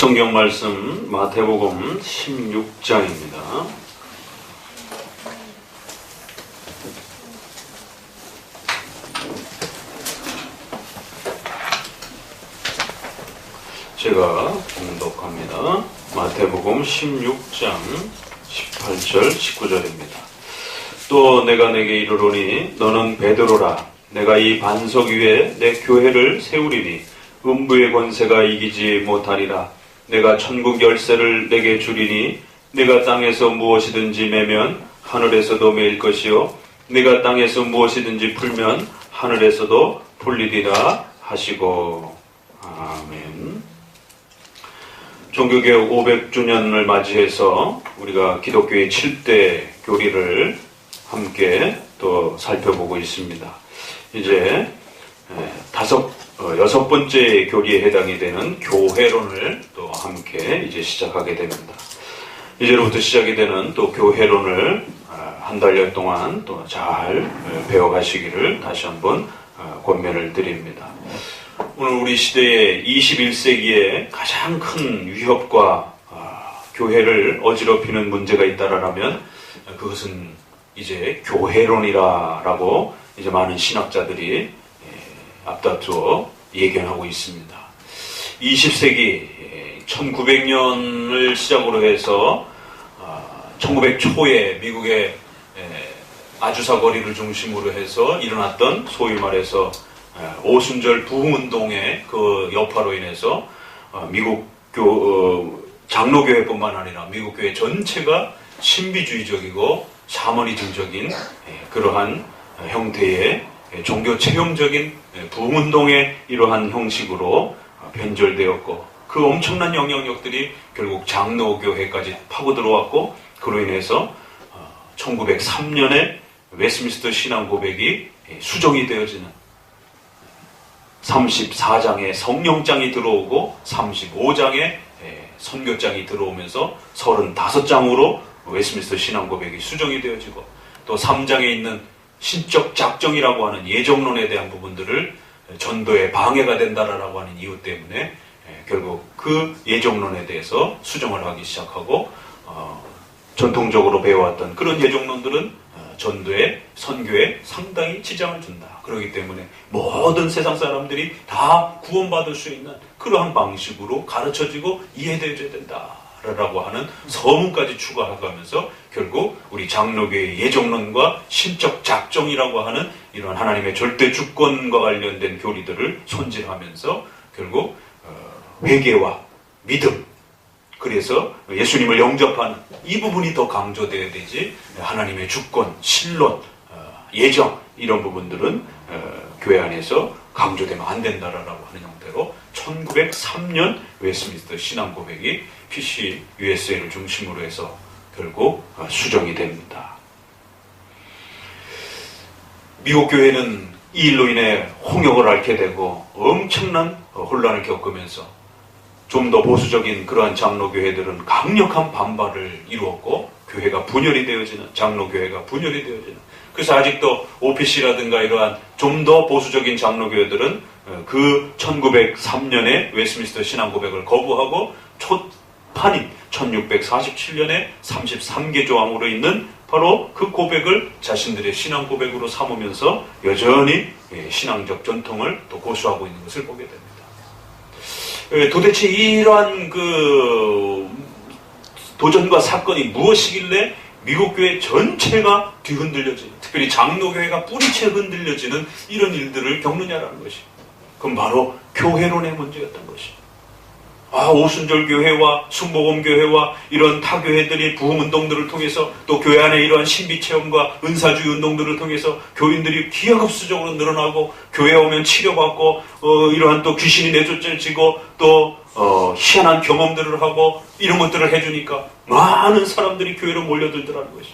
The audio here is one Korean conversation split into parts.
성경 말씀 마태복음 16장입니다. 제가 봉독합니다. 마태복음 16장 18절 19절입니다. 또 내가 내게 이르노니 너는 베드로라. 내가 이 반석 위에 내 교회를 세우리니 음부의 권세가 이기지 못하리라. 내가 천국 열쇠를 내게 주리니 내가 땅에서 무엇이든지 매면 하늘에서도 매일 것이요 내가 땅에서 무엇이든지 풀면 하늘에서도 풀리리라 하시고. 아멘. 종교개혁 500주년을 맞이해서 우리가 기독교의 7대 교리를 함께 또 살펴보고 있습니다. 이제 여섯 번째 교리에 해당이 되는 교회론을 또 함께 이제 시작하게 됩니다. 이제로부터 시작이 되는 또 교회론을 한 달여 동안 또 잘 배워가시기를 다시 한번 권면을 드립니다. 오늘 우리 시대의 21세기에 가장 큰 위협과 교회를 어지럽히는 문제가 있다라면 그것은 이제 교회론이라고 이제 많은 신학자들이 앞다투어 예견하고 있습니다. 20세기 1900년을 시작으로 해서 1900 초에 미국의 아주사 거리를 중심으로 해서 일어났던 소위 말해서 오순절 부흥운동의 그 여파로 인해서 미국 장로교회뿐만 아니라 미국 교회 전체가 신비주의적이고 샤머니즘적인 그러한 형태의 종교 체험적인 부흥운동의 이러한 형식으로 변절되었고 그 엄청난 영향력들이 결국 장로교회까지 파고 들어왔고 그로 인해서 1903년에 웨스트민스터 신앙 고백이 수정이 되어지는 34장에 성령장이 들어오고 35장에 선교장이 들어오면서 35장으로 웨스트민스터 신앙 고백이 수정이 되어지고 또 3장에 있는 신적 작정이라고 하는 예정론에 대한 부분들을 전도에 방해가 된다라고 하는 이유 때문에 결국 그 예정론에 대해서 수정을 하기 시작하고 전통적으로 배워왔던 그런 예정론들은 전도에 선교에 상당히 지장을 준다. 그렇기 때문에 모든 세상 사람들이 다 구원받을 수 있는 그러한 방식으로 가르쳐지고 이해되어야 된다. 라고 하는 서문까지 추가하면서 결국 우리 장로교의 예정론과 신적 작정이라고 하는 이런 하나님의 절대 주권과 관련된 교리들을 손질하면서 결국 회개와 믿음, 그래서 예수님을 영접하는 이 부분이 더 강조되어야 되지 하나님의 주권, 신론, 예정 이런 부분들은 교회 안에서 강조되면 안 된다라고 하는 형태로 1903년 웨스트민스터 신앙 고백이 PC USA를 중심으로 해서 결국 수정이 됩니다. 미국 교회는 이 일로 인해 홍역을 앓게 되고 엄청난 혼란을 겪으면서 좀 더 보수적인 그러한 장로교회들은 강력한 반발을 이루었고 교회가 분열이 되어지는 장로교회가 분열이 되어지는 그래서 아직도 OPC라든가 이러한 좀 더 보수적인 장로교회들은 그 1903년에 웨스트민스터 신앙 고백을 거부하고 초판인 1647년에 33개 조항으로 있는 바로 그 고백을 자신들의 신앙 고백으로 삼으면서 여전히 신앙적 전통을 또 고수하고 있는 것을 보게 됩니다. 도대체 이러한 그 도전과 사건이 무엇이길래 미국 교회 전체가 뒤흔들려지는, 특별히 장로교회가 뿌리채 흔들려지는 이런 일들을 겪느냐라는 것이. 그럼 바로 교회론의 문제였던 것이. 오순절 교회와 순복음 교회와 이런 타교회들이 부흥운동들을 통해서 또 교회 안에 이러한 신비체험과 은사주의 운동들을 통해서 교인들이 기하급수적으로 늘어나고 교회에 오면 치료받고 이러한 또 귀신이 내쫓아지고 또 희한한 경험들을 하고 이런 것들을 해주니까 많은 사람들이 교회로 몰려들더라는 것이.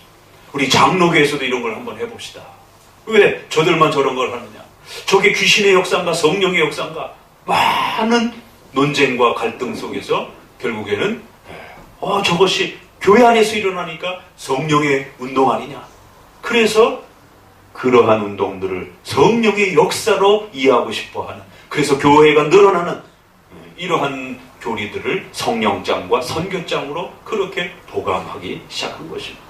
우리 장로교에서도 이런 걸 한번 해봅시다. 왜 저들만 저런 걸 하느냐. 저게 귀신의 역사인가 성령의 역사인가. 많은 논쟁과 갈등 속에서 결국에는 저것이 교회 안에서 일어나니까 성령의 운동 아니냐. 그래서 그러한 운동들을 성령의 역사로 이해하고 싶어하는, 그래서 교회가 늘어나는 이러한 교리들을 성령장과 선교장으로 그렇게 보강하기 시작한 것입니다.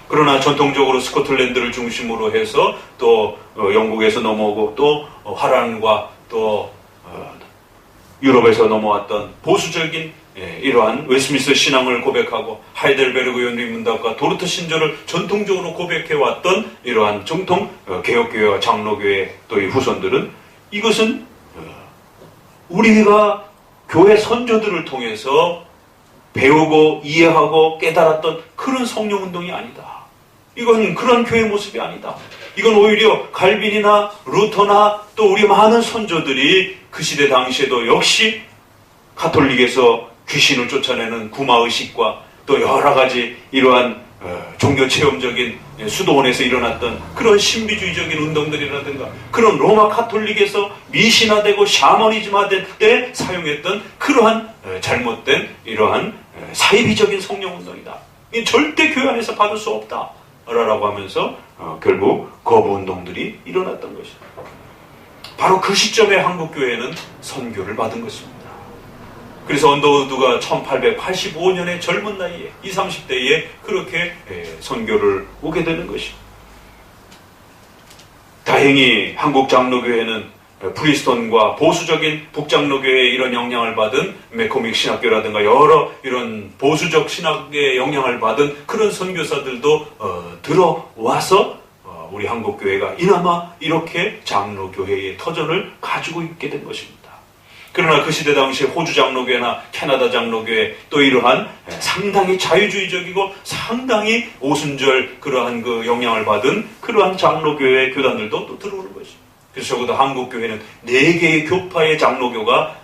그러나 전통적으로 스코틀랜드를 중심으로 해서 또 영국에서 넘어오고 또 화란과 또 유럽에서 넘어왔던 보수적인 이러한 웨스트민스터 신앙을 고백하고 하이델베르그 연립문답과 도르트 신조를 전통적으로 고백해왔던 이러한 정통 개혁교회와 장로교회 또 이 후손들은 이것은 우리가 교회 선조들을 통해서 배우고 이해하고 깨달았던 그런 성령운동이 아니다. 이건 그런 교회 모습이 아니다. 이건 오히려 갈빈이나 루터나 또 우리 많은 선조들이 그 시대 당시에도 역시 가톨릭에서 귀신을 쫓아내는 구마의식과 또 여러 가지 이러한 종교체험적인 수도원에서 일어났던 그런 신비주의적인 운동들이라든가 그런 로마 가톨릭에서 미신화되고 샤머니즘화될 때 사용했던 그러한 잘못된 이러한 사이비적인 성령운동이다. 이 절대 교회 안에서 받을 수 없다 라고 하면서 결국 거부운동들이 일어났던 것입니다. 바로 그 시점에 한국교회는 선교를 받은 것입니다. 그래서 언더우드가 1885년에 젊은 나이에 20, 30대에 그렇게 선교를 오게 되는 것입니다. 다행히 한국 장로교회는 프리스톤과 보수적인 북장로교회의 이런 영향을 받은 메코믹 신학교라든가 여러 이런 보수적 신학의 영향을 받은 그런 선교사들도 들어와서 우리 한국교회가 이나마 이렇게 장로교회의 터전을 가지고 있게 된 것입니다. 그러나 그 시대 당시에 호주 장로교회나 캐나다 장로교회 또 이러한 상당히 자유주의적이고 상당히 오순절 그러한 그 영향을 받은 그러한 장로교회 교단들도 또 들어오는 것입니다. 그래서 적어도 한국교회는 4개의 교파의 장로교가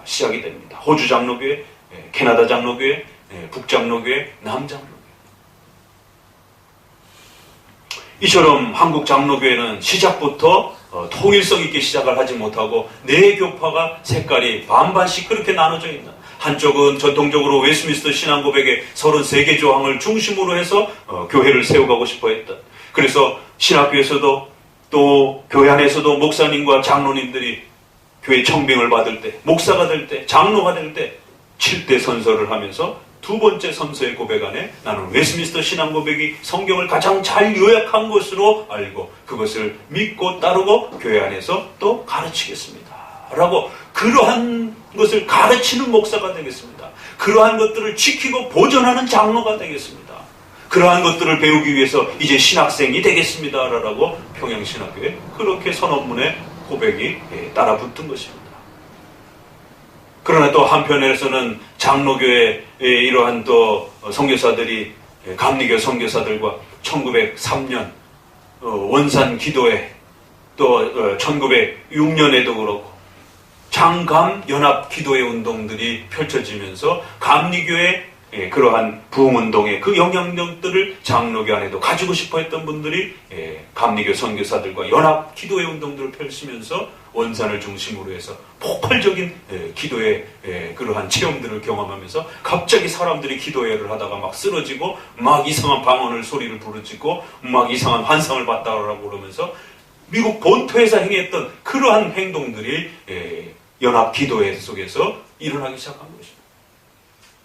시작이 됩니다. 호주 장로교회, 캐나다 장로교회, 북장로교회, 남장로교회. 이처럼 한국 장로교회는 시작부터 통일성 있게 시작을 하지 못하고 4교파가 색깔이 반반씩 그렇게 나눠져 있는, 한쪽은 전통적으로 웨스트민스터 신앙고백의 33개 조항을 중심으로 해서 교회를 세워가고 싶어 했던, 그래서 신학교에서도 또 교회 안에서도 목사님과 장로님들이 교회 청빙을 받을 때, 목사가 될 때, 장로가 될 때 7대 선서를 하면서 두 번째 선서의 고백 안에 나는 웨스트민스터 신앙 고백이 성경을 가장 잘 요약한 것으로 알고 그것을 믿고 따르고 교회 안에서 또 가르치겠습니다 라고, 그러한 것을 가르치는 목사가 되겠습니다. 그러한 것들을 지키고 보존하는 장로가 되겠습니다. 그러한 것들을 배우기 위해서 이제 신학생이 되겠습니다 라고 평양신학교에 그렇게 선언문에 고백이 따라 붙은 것입니다. 그러나 또 한편에서는 장로교회의 이러한 또 선교사들이 감리교 선교사들과 1903년 원산 기도회, 또 1906년에도 그렇고 장감 연합 기도회 운동들이 펼쳐지면서 감리교회 그러한 부흥운동의 그 영향력들을 장로교 안에도 가지고 싶어 했던 분들이 감리교 선교사들과 연합 기도회 운동들을 펼치면서 원산을 중심으로 해서 폭발적인 기도의 그러한 체험들을 경험하면서 갑자기 사람들이 기도회를 하다가 막 쓰러지고 막 이상한 방언을 소리를 부르짖고 막 이상한 환상을 봤다라고 그러면서 미국 본토에서 행했던 그러한 행동들이 연합 기도회 속에서 일어나기 시작한 것입니다.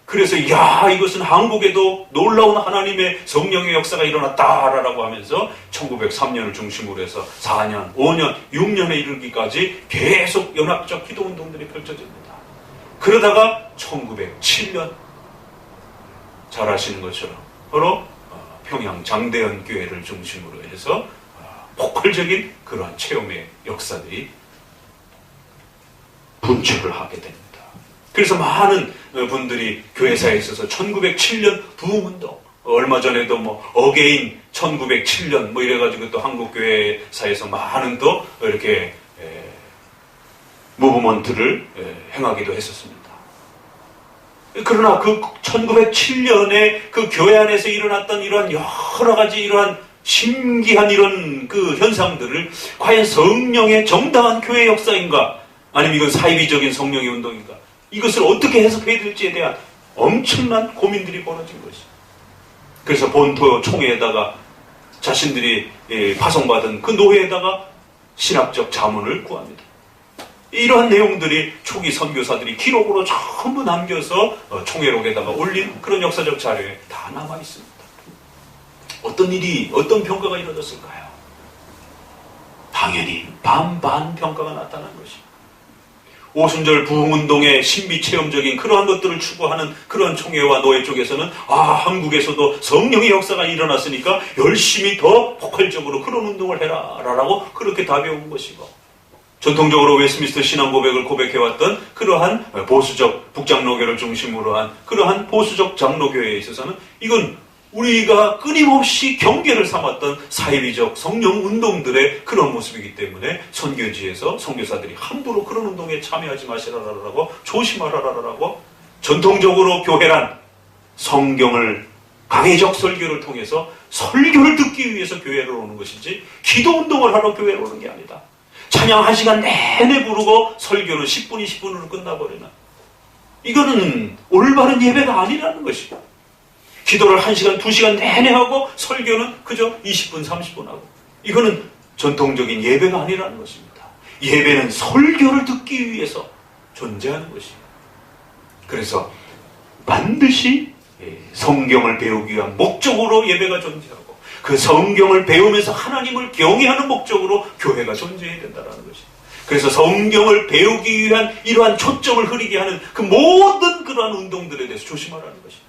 그래서 이것은 한국에도 놀라운 하나님의 성령의 역사가 일어났다라고 하면서 1903년을 중심으로 해서 4년, 5년, 6년에 이르기까지 계속 연합적 기도운동들이 펼쳐집니다. 그러다가 1907년 잘 아시는 것처럼 바로 평양 장대현 교회를 중심으로 해서 폭발적인 그러한 체험의 역사들이 분출을 하게 됩니다. 그래서 많은 분들이 교회사에 있어서 1907년 부흥운동, 얼마 전에도 어게인 1907년 이래가지고 또 한국교회사에서 많은 또 이렇게 무브먼트를 행하기도 했었습니다. 그러나 그 1907년에 그 교회 안에서 일어났던 이러한 여러 가지 이러한 신기한 이런 그 현상들을 과연 성령의 정당한 교회 역사인가, 아니면 이건 사이비적인 성령의 운동인가, 이것을 어떻게 해석해야 될지에 대한 엄청난 고민들이 벌어진 것이죠. 그래서 본토 총회에다가 자신들이 파송받은 그 노회에다가 신학적 자문을 구합니다. 이러한 내용들이 초기 선교사들이 기록으로 전부 남겨서 총회록에다가 올린 그런 역사적 자료에 다 남아 있습니다. 어떤 일이, 어떤 평가가 이루어졌을까요? 당연히 반반 평가가 나타난 것입니다. 오순절 부흥운동의 신비 체험적인 그러한 것들을 추구하는 그런 총회와 노예 쪽에서는 한국에서도 성령의 역사가 일어났으니까 열심히 더 폭발적으로 그런 운동을 해라 라고 그렇게 답해온 것이고, 전통적으로 웨스트민스터 신앙 고백을 고백해왔던 그러한 보수적 북장로교를 중심으로 한 그러한 보수적 장로교회에 있어서는 이건 우리가 끊임없이 경계를 삼았던 사회비적 성령 운동들의 그런 모습이기 때문에 선교지에서 선교사들이 함부로 그런 운동에 참여하지 마시라라고, 조심하라라고, 전통적으로 교회란 성경을 강해적 설교를 통해서 설교를 듣기 위해서 교회를 오는 것이지 기도 운동을 하러 교회를 오는 게 아니다. 찬양 1시간 내내 부르고 설교는 10분, 20분으로 끝나버리는, 이거는 올바른 예배가 아니라는 것이고, 기도를 1시간, 2시간 내내 하고 설교는 그저 20분, 30분 하고, 이거는 전통적인 예배가 아니라는 것입니다. 예배는 설교를 듣기 위해서 존재하는 것입니다. 그래서 반드시 성경을 배우기 위한 목적으로 예배가 존재하고, 그 성경을 배우면서 하나님을 경외하는 목적으로 교회가 존재해야 된다는 것입니다. 그래서 성경을 배우기 위한 이러한 초점을 흐리게 하는 그 모든 그러한 운동들에 대해서 조심하라는 것입니다.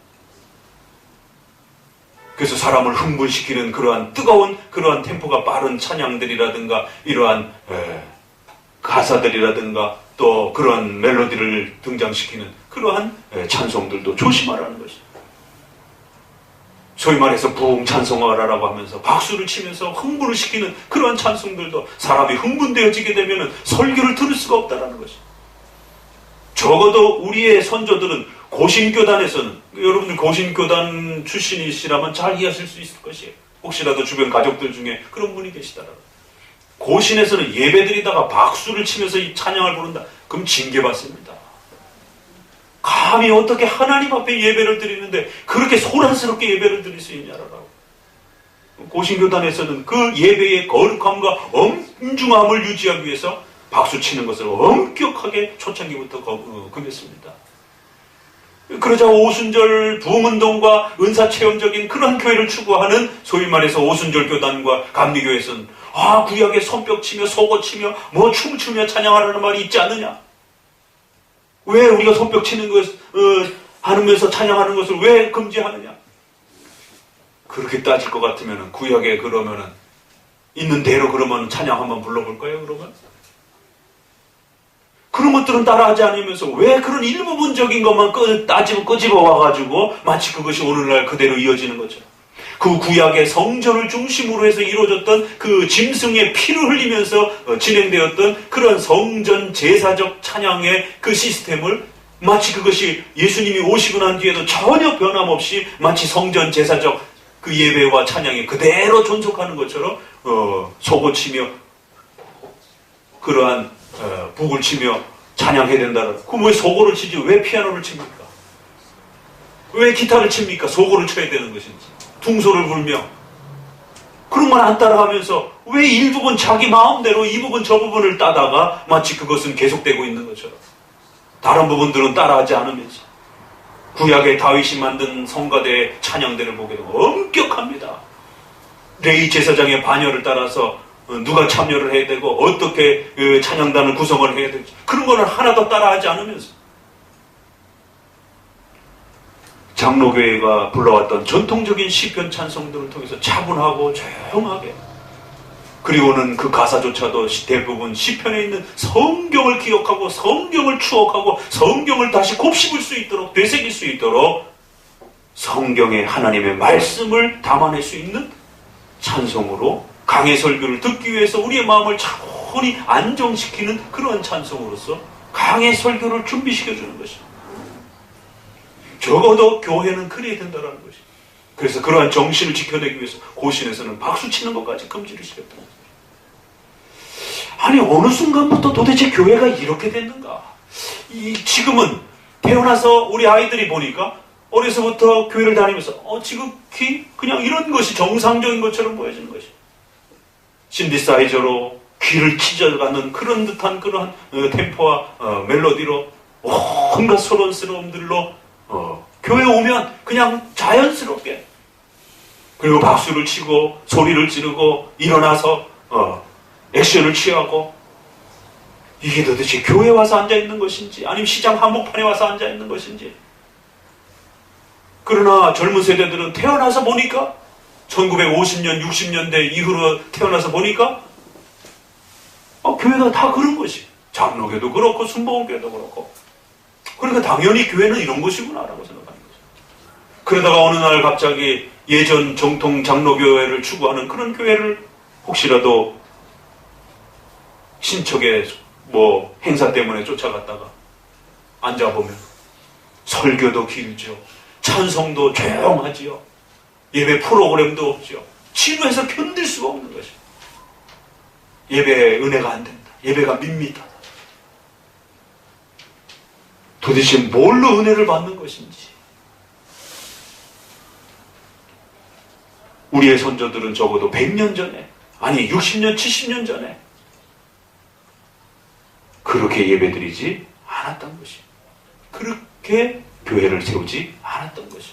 그래서 사람을 흥분시키는 그러한 뜨거운 그러한 템포가 빠른 찬양들이라든가 이러한 가사들이라든가 또 그러한 멜로디를 등장시키는 그러한 찬송들도 조심하라는 것입니다. 소위 말해서 부흥 찬송하라라고 하면서 박수를 치면서 흥분을 시키는 그러한 찬송들도 사람이 흥분되어지게 되면 설교를 들을 수가 없다는 것입니다. 적어도 우리의 선조들은 고신교단에서는, 여러분들 고신교단 출신이시라면 잘 이해하실 수 있을 것이에요. 혹시라도 주변 가족들 중에 그런 분이 계시다라면, 고신에서는 예배드리다가 박수를 치면서 이 찬양을 부른다. 그럼 징계받습니다. 감히 어떻게 하나님 앞에 예배를 드리는데 그렇게 소란스럽게 예배를 드릴 수 있냐라고. 고신교단에서는 그 예배의 거룩함과 엄중함을 유지하기 위해서 박수 치는 것을 엄격하게 초창기부터 금했습니다. 그러자 오순절 부흥운동과 은사체험적인 그런 교회를 추구하는 소위 말해서 오순절 교단과 감리교회에서는 구약에 손뼉 치며 소고 치며 춤추며 찬양하라는 말이 있지 않느냐? 왜 우리가 손뼉 치는 것 하면서 찬양하는 것을 왜 금지하느냐? 그렇게 따질 것 같으면 구약에 그러면은 있는 대로 그러면 찬양 한번 불러볼까요? 그러면 그런 것들은 따라하지 않으면서 왜 그런 일부분적인 것만 끄집어 와가지고 마치 그것이 오늘날 그대로 이어지는 것처럼, 그 구약의 성전을 중심으로 해서 이루어졌던 그 짐승의 피를 흘리면서 진행되었던 그런 성전 제사적 찬양의 그 시스템을 마치 그것이 예수님이 오시고 난 뒤에도 전혀 변함없이 마치 성전 제사적 그 예배와 찬양이 그대로 존속하는 것처럼 소고치며 그러한 북을 치며 찬양해야 된다는. 그럼 왜 소고를 치지 왜 피아노를 칩니까? 왜 기타를 칩니까? 소고를 쳐야 되는 것인지, 둥소를 불며 그런 건 안 따라가면서 왜 일부분 자기 마음대로 이 부분 저 부분을 따다가 마치 그것은 계속되고 있는 것처럼 다른 부분들은 따라하지 않으면서 구약의 다윗이 만든 성가대의 찬양대를 보게 되면 엄격합니다. 레위 제사장의 반열을 따라서 누가 참여를 해야 되고 어떻게 찬양단을 구성을 해야 될지 그런 거는 하나도 따라하지 않으면서 장로교회가 불러왔던 전통적인 시편 찬송들을 통해서 차분하고 조용하게, 그리고는 그 가사조차도 대부분 시편에 있는 성경을 기억하고 성경을 추억하고 성경을 다시 곱씹을 수 있도록 되새길 수 있도록 성경의 하나님의 말씀을 담아낼 수 있는 찬송으로 강의 설교를 듣기 위해서 우리의 마음을 차분히 안정시키는 그런 찬송으로서 강의 설교를 준비시켜주는 것입니다. 적어도 교회는 그래야 된다는 것입니다. 그래서 그러한 정신을 지켜내기 위해서 고신에서는 박수 치는 것까지 금지를 시켰다는 거예요. 아니 어느 순간부터 도대체 교회가 이렇게 됐는가? 지금은 태어나서 우리 아이들이 보니까 어려서부터 교회를 다니면서 지극히 그냥 이런 것이 정상적인 것처럼 보여지는 것이에요. 신디사이저로 귀를 찢어가는 그런 듯한 그러한 템포와 멜로디로 온갖 소란스러움들로 교회 오면 그냥 자연스럽게, 그리고 박수를 치고 소리를 지르고 일어나서 액션을 취하고, 이게 도대체 교회 와서 앉아있는 것인지 아니면 시장 한복판에 와서 앉아있는 것인지. 그러나 젊은 세대들은 태어나서 보니까 1950년 60년대 이후로 태어나서 보니까 교회가 다 그런 것이, 장로교도 그렇고 순복음교회도 그렇고, 그러니까 당연히 교회는 이런 것이구나라고 생각하는 거죠. 그러다가 어느 날 갑자기 예전 정통 장로교회를 추구하는 그런 교회를 혹시라도 신척의 행사 때문에 쫓아갔다가 앉아보면 설교도 길죠, 찬송도 조용하지요, 예배 프로그램도 없죠. 지루해서 견딜 수가 없는 것이죠. 예배에 은혜가 안 된다, 예배가 밋밋하다. 도대체 뭘로 은혜를 받는 것인지. 우리의 선조들은 적어도 100년 전에, 아니 60년 70년 전에 그렇게 예배드리지 않았던 것이, 그렇게 교회를 세우지 않았던 것이.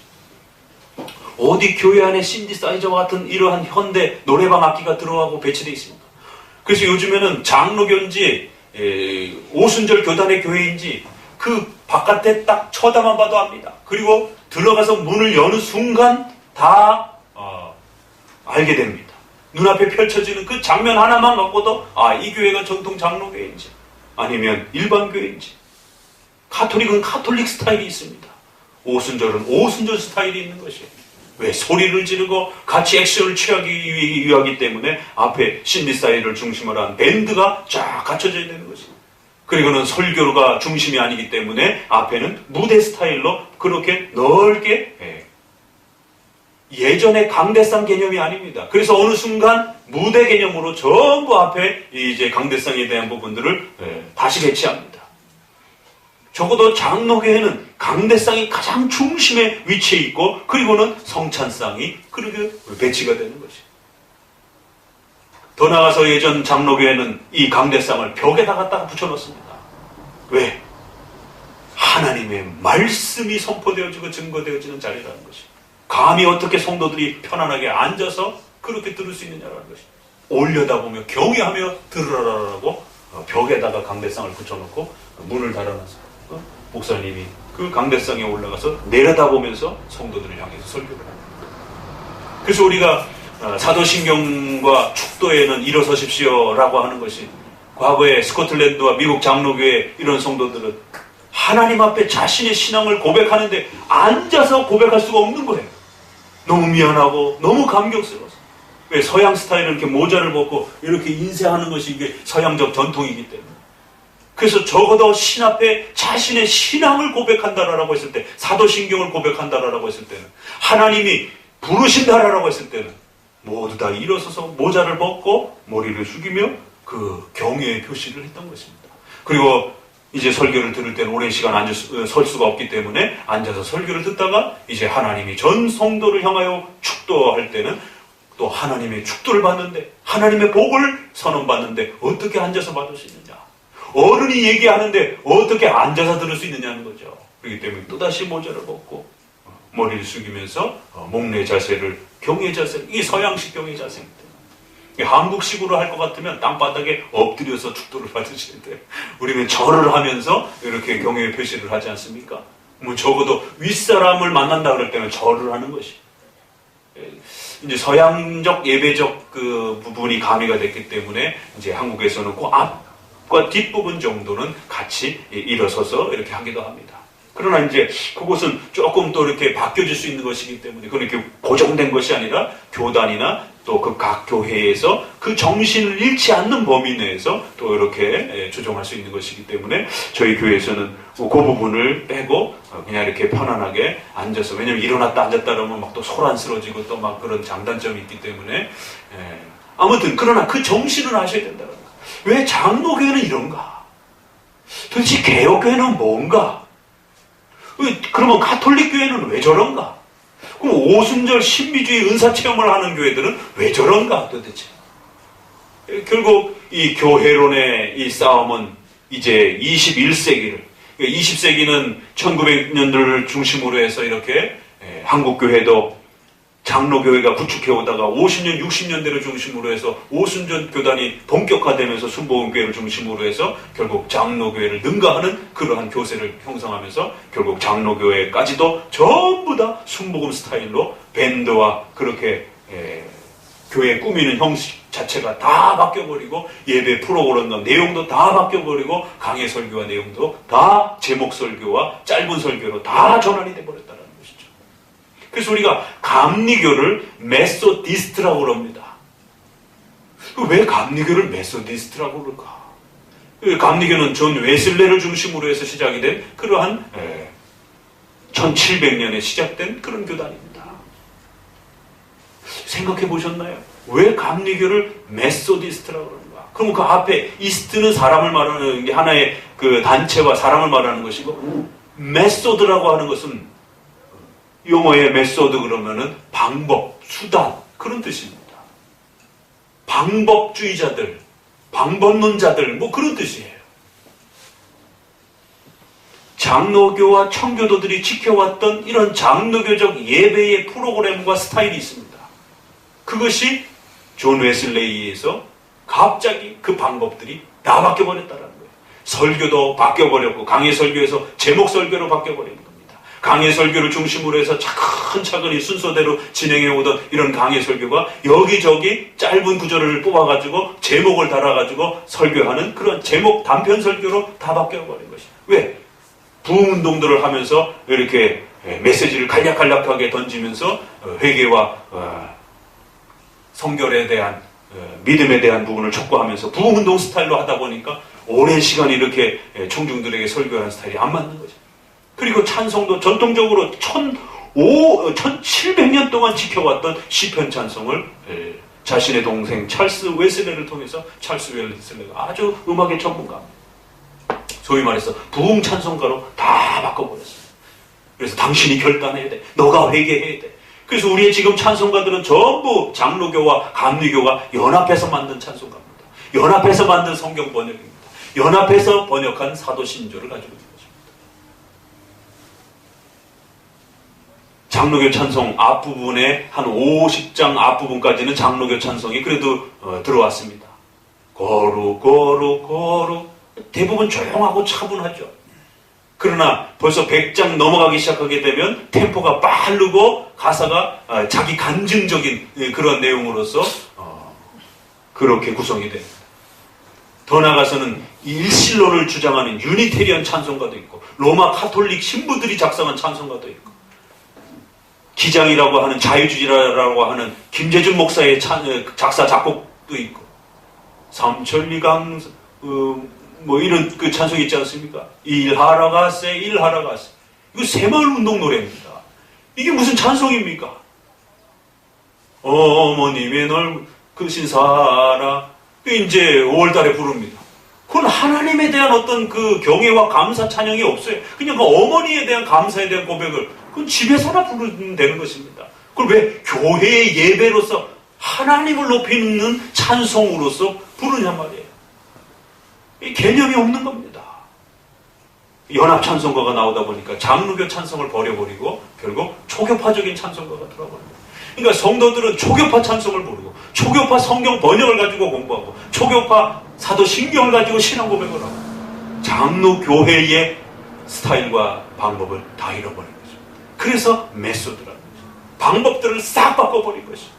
어디 교회 안에 신디사이저와 같은 이러한 현대 노래방 악기가 들어가고 배치되어 있습니다. 그래서 요즘에는 장로교인지 오순절 교단의 교회인지 그 바깥에 딱 쳐다만 봐도 압니다. 그리고 들어가서 문을 여는 순간 다 알게 됩니다. 눈앞에 펼쳐지는 그 장면 하나만 갖고도 이 교회가 전통 장로교회인지 아니면 일반 교회인지. 가톨릭은 가톨릭 스타일이 있습니다. 오순절은 오순절 스타일이 있는 것이에요. 왜? 소리를 지르고 같이 액션을 취하기 위하기 때문에 앞에 신디사이를 중심으로 한 밴드가 쫙 갖춰져야 되는 것이에요. 그리고는 설교가 중심이 아니기 때문에 앞에는 무대 스타일로 그렇게 넓게, 예전의 강대상 개념이 아닙니다. 그래서 어느 순간 무대 개념으로 전부 앞에 이제 강대상에 대한 부분들을 다시 배치합니다. 적어도 장로교회는 강대상이 가장 중심에 위치해 있고, 그리고는 성찬상이 그렇게 배치가 되는 것이에요. 더 나아가서 예전 장로교회는 이 강대상을 벽에다 갖다가 붙여놓습니다. 왜? 하나님의 말씀이 선포되어지고 증거되어지는 자리라는 것이에요. 감히 어떻게 성도들이 편안하게 앉아서 그렇게 들을 수 있느냐라는 것이에요. 올려다보며 경외하며 들으라라고 벽에다가 강대상을 붙여놓고 문을 달아놔서 목사님이 그 강대상에 올라가서 내려다보면서 성도들을 향해서 설교를 합니다. 그래서 우리가 사도신경과 축도에는 일어서십시오라고 하는 것이, 과거에 스코틀랜드와 미국 장로교회 이런 성도들은 하나님 앞에 자신의 신앙을 고백하는데 앉아서 고백할 수가 없는 거예요. 너무 미안하고 너무 감격스러워서. 왜? 서양 스타일은 이렇게 모자를 벗고 이렇게 인쇄하는 것이 이게 서양적 전통이기 때문에. 그래서 적어도 신 앞에 자신의 신앙을 고백한다라고 했을 때, 사도신경을 고백한다라고 했을 때는, 하나님이 부르신다라고 했을 때는 모두 다 일어서서 모자를 벗고 머리를 숙이며 그 경외의 표시를 했던 것입니다. 그리고 이제 설교를 들을 때는 오랜 시간 설 수가 없기 때문에 앉아서 설교를 듣다가 이제 하나님이 전 성도를 향하여 축도할 때는 또 하나님의 축도를 받는데, 하나님의 복을 선언받는데 어떻게 앉아서 받을 수 있느냐. 어른이 얘기하는데 어떻게 앉아서 들을 수 있느냐는 거죠. 그렇기 때문에 또다시 모자를 벗고 머리를 숙이면서 목례 자세를, 경외 자세를, 이게 서양식 경외 자세입니다. 한국식으로 할 것 같으면 땅바닥에 엎드려서 축도를 받으시는데, 우리는 절을 하면서 이렇게 경외의 표시를 하지 않습니까? 적어도 윗사람을 만난다 그럴 때는 절을 하는 것이. 이제 서양적 예배적 그 부분이 가미가 됐기 때문에 이제 한국에서는 그 앞과 뒷부분 정도는 같이 일어서서 이렇게 하기도 합니다. 그러나 이제 그것은 조금 또 이렇게 바뀌어질 수 있는 것이기 때문에, 그렇게 고정된 것이 아니라 교단이나 또 그 각 교회에서 그 정신을 잃지 않는 범위 내에서 또 이렇게 조정할 수 있는 것이기 때문에, 저희 교회에서는 그 부분을 빼고 그냥 이렇게 편안하게 앉아서, 왜냐면 일어났다 앉았다 그러면 막 또 소란스러워지고 또 막 그런 장단점이 있기 때문에, 아무튼 그러나 그 정신을 아셔야 된다는 거예요. 왜 장로교회는 이런가? 도대체 개혁교회는 뭔가? 그러면 가톨릭 교회는 왜 저런가? 그럼 오순절 신비주의 은사체험을 하는 교회들은 왜 저런가 도대체? 결국 이 교회론의 이 싸움은 이제 21세기를, 20세기는 1900년대를 중심으로 해서 이렇게 한국교회도 장로교회가 구축해 오다가 50년, 60년대를 중심으로 해서 오순절 교단이 본격화되면서 순복음교회를 중심으로 해서 결국 장로교회를 능가하는 그러한 교세를 형성하면서 결국 장로교회까지도 전부 다 순복음 스타일로 밴드와 그렇게 교회 꾸미는 형식 자체가 다 바뀌어버리고 예배 프로그램과 내용도 다 바뀌어버리고 강해 설교와 내용도 다 제목 설교와 짧은 설교로 다 전환이 돼버렸다는 것이죠. 그래서 우리가 감리교를 메소디스트라고 그럽니다. 왜 감리교를 메소디스트라고 그럴까? 감리교는 존 웨슬레를 중심으로 해서 시작이 된 그러한 1700년에 시작된 그런 교단입니다. 생각해 보셨나요? 왜 감리교를 메소디스트라고 그러는가? 그럼 그 앞에 이스트는 사람을 말하는 게 하나의 그 단체와 사람을 말하는 것이고, 메소드라고 하는 것은 용어의 메소드 그러면은 방법, 수단 그런 뜻입니다. 방법주의자들, 방법론자들 뭐 그런 뜻이에요. 장로교와 청교도들이 지켜왔던 이런 장로교적 예배의 프로그램과 스타일이 있습니다. 그것이 존 웨슬레이에서 갑자기 그 방법들이 다 바뀌어버렸다는 거예요. 설교도 바뀌어버렸고 강해 설교에서 제목 설교로 바뀌어버린 겁니다. 강해 설교를 중심으로 해서 차근차근 이 순서대로 진행해오던 이런 강해 설교가 여기저기 짧은 구절을 뽑아가지고 제목을 달아가지고 설교하는 그런 제목 단편 설교로 다 바뀌어버린 것이에요. 왜? 부흥운동들을 하면서 이렇게 메시지를 간략간략하게 던지면서 회개와 성결에 대한 믿음에 대한 부분을 촉구하면서 부흥운동 스타일로 하다 보니까 오랜 시간 이렇게 청중들에게 설교하는 스타일이 안 맞는 거죠. 그리고 찬송도 전통적으로 1700년 동안 지켜왔던 시편 찬송을 자신의 동생 찰스 웨슬레를 통해서 찰스 웨슬레가 아주 음악의 전문가입니다. 소위 말해서 부흥 찬송가로 다 바꿔버렸어요. 그래서 당신이 결단해야 돼. 너가 회개해야 돼. 그래서 우리의 지금 찬송가들은 전부 장로교와 감리교가 연합해서 만든 찬송가입니다. 연합해서 만든 성경 번역입니다. 연합해서 번역한 사도신조를 가지고 있는 것입니다. 장로교 찬송 앞부분에 한 50장 앞부분까지는 장로교 찬송이 그래도 들어왔습니다. 거룩 거룩 거룩 대부분 조용하고 차분하죠. 그러나 벌써 100장 넘어가기 시작하게 되면 템포가 빠르고 가사가 자기 간증적인 그런 내용으로서 그렇게 구성이 됩니다. 더 나아가서는 일신론을 주장하는 유니테리언 찬송가도 있고 로마 카톨릭 신부들이 작성한 찬송가도 있고 기장이라고 하는 자유주의라고 하는 김재준 목사의 작사 작곡도 있고 삼천리강 뭐 이런 그 찬송이 있지 않습니까? 일하러 가세 일하러 가세 이거 새마을운동 노래입니다. 이게 무슨 찬송입니까? 어머님의 넓으신 사랑 이제 5월달에 부릅니다. 그건 하나님에 대한 어떤 그 경애와 감사 찬양이 없어요. 그냥 그 어머니에 대한 감사에 대한 고백을 그건 집에서나 부르면 되는 것입니다. 그걸 왜 교회의 예배로서 하나님을 높이는 찬송으로서 부르냐 말이에요. 이 개념이 없는 겁니다. 연합 찬송가가 나오다 보니까 장로교 찬송을 버려버리고 결국 초교파적인 찬송가가 들어버립니다. 그러니까 성도들은 초교파 찬송을 부르고 초교파 성경 번역을 가지고 공부하고 초교파 사도신경을 가지고 신앙 고백을 하고 장로교회의 스타일과 방법을 다 잃어버린 거죠. 그래서 메소드라는 거죠. 방법들을 싹 바꿔버린 것이죠.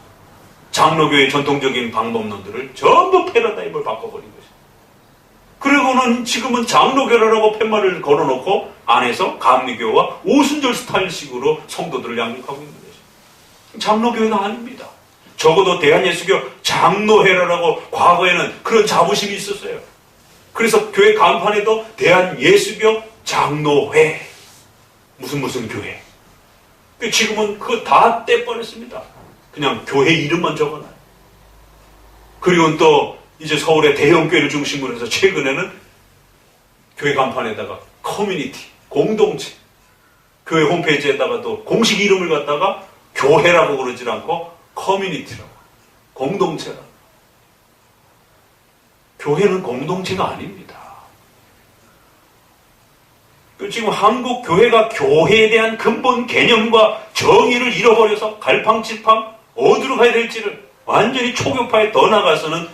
장로교의 전통적인 방법론들을 전부 패러다임을 바꿔버린 거죠. 그리고는 지금은 장로교라고 팻말을 걸어놓고 안에서 감리교와 오순절 스타일식으로 성도들을 양육하고 있는 거죠. 장로교회가 아닙니다. 적어도 대한예수교 장로회라고 과거에는 그런 자부심이 있었어요. 그래서 교회 간판에도 대한예수교 장로회 무슨 교회. 지금은 그거 다 떼버렸습니다. 그냥 교회 이름만 적어놔요. 그리고 또 이제 서울의 대형교회를 중심으로 해서 최근에는 교회 간판에다가 커뮤니티, 공동체, 교회 홈페이지에다가도 공식 이름을 갖다가 교회라고 그러지 않고 커뮤니티라고, 공동체라고. 교회는 공동체가 아닙니다. 지금 한국 교회가 교회에 대한 근본 개념과 정의를 잃어버려서 갈팡질팡 어디로 가야 될지를 완전히 초교파에 더 나가서는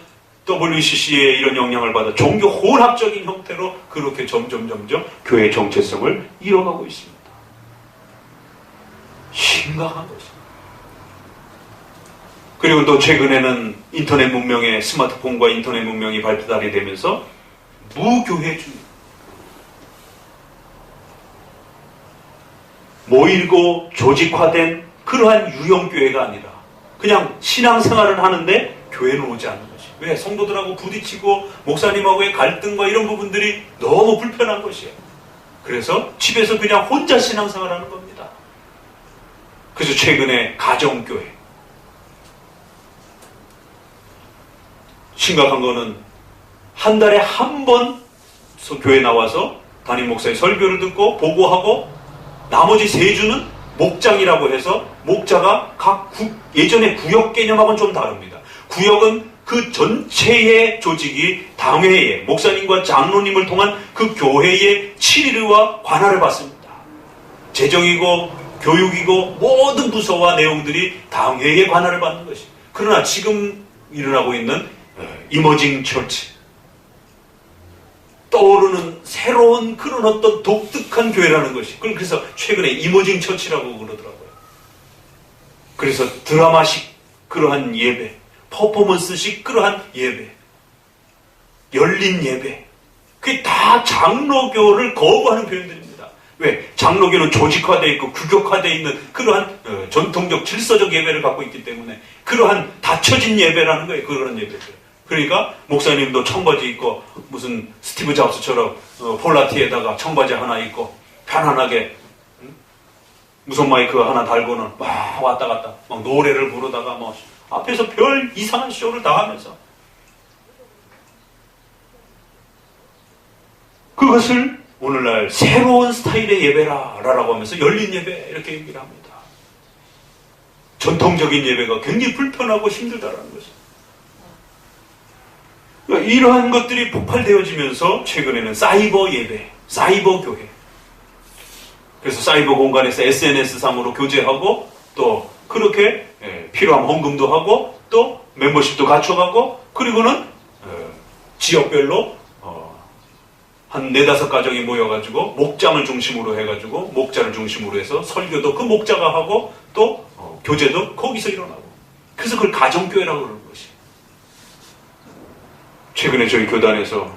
WCC의 이런 영향을 받아 종교 혼합적인 형태로 그렇게 점점 교회의 정체성을 잃어가고 있습니다. 심각한 것입니다. 그리고 또 최근에는 인터넷 문명의 스마트폰과 인터넷 문명이 발달이 되면서 무교회주의, 모이고 조직화된 그러한 유형교회가 아니라 그냥 신앙생활을 하는데 교회는 오지 않는 것이. 왜? 성도들하고 부딪히고 목사님하고의 갈등과 이런 부분들이 너무 불편한 것이에요. 그래서 집에서 그냥 혼자 신앙생활하는 겁니다. 그래서 최근에 가정교회, 심각한 거는 한 달에 한 번 교회 나와서 담임 목사의 설교를 듣고 보고하고 나머지 3주는 목장이라고 해서 목자가 예전에 구역 개념하고는 좀 다릅니다. 구역은 그 전체의 조직이 당회에 목사님과 장로님을 통한 그 교회의 치리와 관할을 받습니다. 재정이고 교육이고 모든 부서와 내용들이 당회의 관할을 받는 것이. 그러나 지금 일어나고 있는 이머징 처치, 떠오르는 새로운 그런 어떤 독특한 교회라는 것이. 그래서 최근에 이머징 처치라고 그러더라고요. 그래서 드라마식 그러한 예배, 퍼포먼스식 그러한 예배, 열린 예배, 그게 다 장로교를 거부하는 표현들입니다. 왜? 장로교는 조직화되어 있고 규격화되어 있는 그러한 전통적 질서적 예배를 갖고 있기 때문에 그러한 닫혀진 예배라는 거예요. 그런 예배들. 그러니까 목사님도 청바지 입고 무슨 스티브 잡스처럼 폴라티에다가 청바지 하나 입고 편안하게 무선 마이크 하나 달고는 막 왔다 갔다 막 노래를 부르다가 뭐 앞에서 별 이상한 쇼를 다 하면서 그것을 오늘날 새로운 스타일의 예배라라고 하면서 열린 예배 이렇게 얘기를 합니다. 전통적인 예배가 굉장히 불편하고 힘들다라는 것입니다. 그러니까 이러한 것들이 폭발되어지면서 최근에는 사이버 예배, 사이버 교회. 그래서 사이버 공간에서 SNS상으로 교제하고 또 그렇게 필요한 헌금도 하고 또 멤버십도 갖춰가고 그리고는 지역별로 한 4-5가정이 모여가지고 목장을 중심으로 해가지고 목자를 중심으로 해서 설교도 그 목자가 하고 또 교제도 거기서 일어나고 그래서 그걸 가정교회라고 그러는 것이. 최근에 저희 교단에서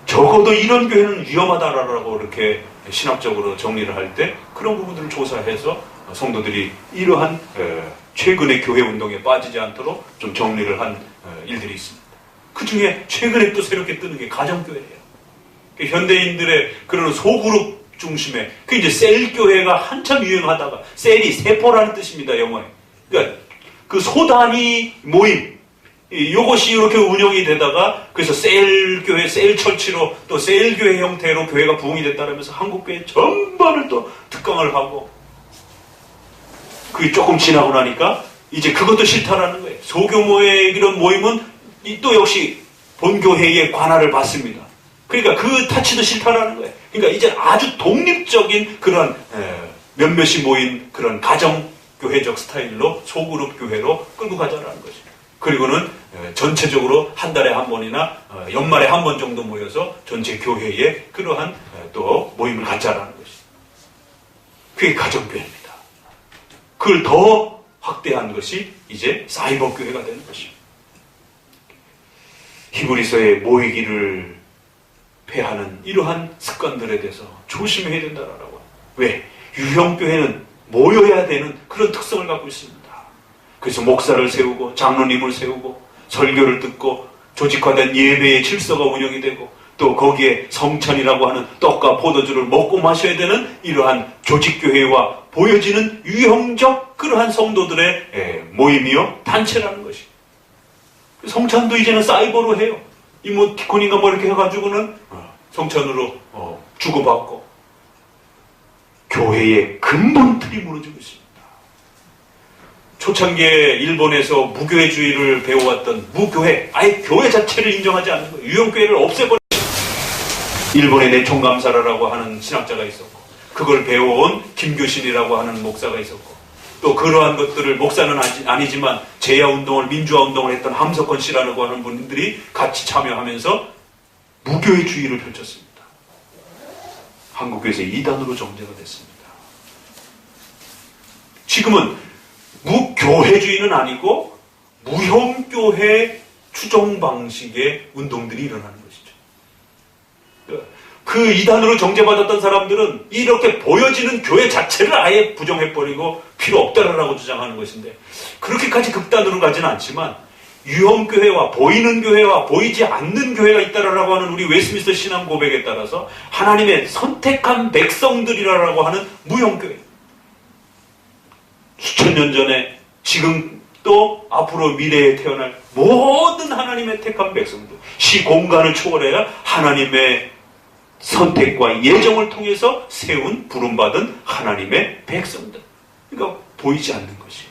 적어도 이런 교회는 위험하다라고 이렇게 신학적으로 정리를 할 때 그런 부분들을 조사해서 성도들이 이러한 최근의 교회 운동에 빠지지 않도록 좀 정리를 한 일들이 있습니다. 그 중에 최근에 또 새롭게 뜨는 게 가정교회예요. 현대인들의 그런 소그룹 중심의 그 이제 셀교회가 한참 유행하다가 셀이 세포라는 뜻입니다. 영어에. 그러니까 그 소단위 모임 이것이 이렇게 운영이 되다가 그래서 셀교회, 셀처치로 또 셀교회 형태로 교회가 부흥이 됐다면서 한국교회 전반을 또 특강을 하고 그게 조금 지나고 나니까 이제 그것도 싫다라는 거예요. 소규모의 이런 모임은 또 역시 본교회의 관할을 받습니다. 그러니까 그 타치도 싫다라는 거예요. 그러니까 이제 아주 독립적인 그런 몇몇이 모인 그런 가정교회적 스타일로 소그룹 교회로 끌고 가자라는 거죠. 그리고는 전체적으로 한 달에 한 번이나 연말에 한 번 정도 모여서 전체 교회에 그러한 또 모임을 갖자라는 것이. 그게 가정교회입니다. 그걸 더 확대한 것이 이제 사이버 교회가 되는 것입니다. 히브리서의 모이기를 패하는 이러한 습관들에 대해서 조심해야 된다라고. 왜? 유형교회는 모여야 되는 그런 특성을 갖고 있습니다. 그래서 목사를 세우고 장로님을 세우고 설교를 듣고 조직화된 예배의 질서가 운영이 되고 또 거기에 성찬이라고 하는 떡과 포도주를 먹고 마셔야 되는 이러한 조직교회와 보여지는 유형적 그러한 성도들의 모임이요 단체라는 것이. 성찬도 이제는 사이버로 해요. 이모티콘인가 뭐 이렇게 해가지고는 성찬으로 주고받고 교회의 근본 틀이 무너지고 있습니다. 초창기에 일본에서 무교회주의를 배워왔던 무교회, 아예 교회 자체를 인정하지 않는 거예요. 유형교회를 없애버린 일본의 내총감사라라고 하는 신학자가 있었고, 그걸 배워온 김교신이라고 하는 목사가 있었고, 또 그러한 것들을 목사는 아니지만 제야운동을, 민주화운동을 했던 함석헌 씨라고 하는 분들이 같이 참여하면서 무교회주의를 펼쳤습니다. 한국교회에서 이단으로 정제가 됐습니다. 지금은 무교회주의는 아니고 무형교회 추종 방식의 운동들이 일어나는 것이죠. 그 이단으로 정죄받았던 사람들은 이렇게 보여지는 교회 자체를 아예 부정해버리고 필요 없다라고 주장하는 것인데, 그렇게까지 극단으로 가지는 않지만 유형교회와 보이는 교회와 보이지 않는 교회가 있다라고 하는 우리 웨스트민스터 신앙 고백에 따라서 하나님의 선택한 백성들이라고 하는 무형교회, 수천 년 전에, 지금 또 앞으로 미래에 태어날 모든 하나님의 택한 백성들, 시공간을 초월해야 하나님의 선택과 예정을 통해서 세운 부름받은 하나님의 백성들. 그러니까 보이지 않는 것이.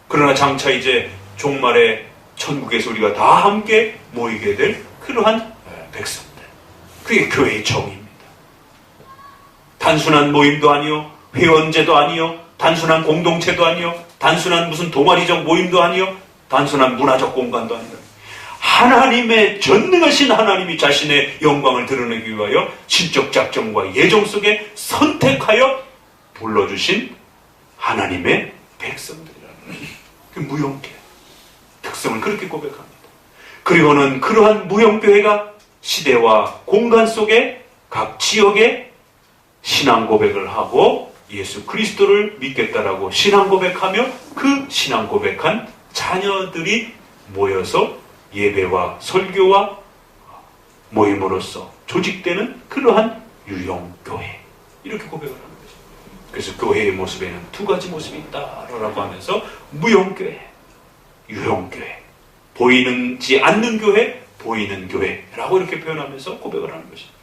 그러나 장차 이제 종말에 천국에서 우리가 다 함께 모이게 될 그러한 백성들. 그게 교회의 정의입니다. 단순한 모임도 아니요, 회원제도 아니요, 단순한 공동체도 아니요, 단순한 무슨 동아리적 모임도 아니요, 단순한 문화적 공간도 아니요. 하나님의 전능하신 하나님이 자신의 영광을 드러내기 위하여 신적 작정과 예정 속에 선택하여 불러주신 하나님의 백성들이라는 그 무형교회 특성을 그렇게 고백합니다. 그리고는 그러한 무형교회가 시대와 공간 속에 각 지역에 신앙 고백을 하고 예수 그리스도를 믿겠다라고 신앙 고백하며 그 신앙 고백한 자녀들이 모여서 예배와 설교와 모임으로써 조직되는 그러한 유형교회, 이렇게 고백을 하는 거죠. 그래서 교회의 모습에는 두 가지 모습이 있다라고 하면서 무형교회, 유형교회, 보이지 않는 교회, 보이는 교회라고 이렇게 표현하면서 고백을 하는 것이죠.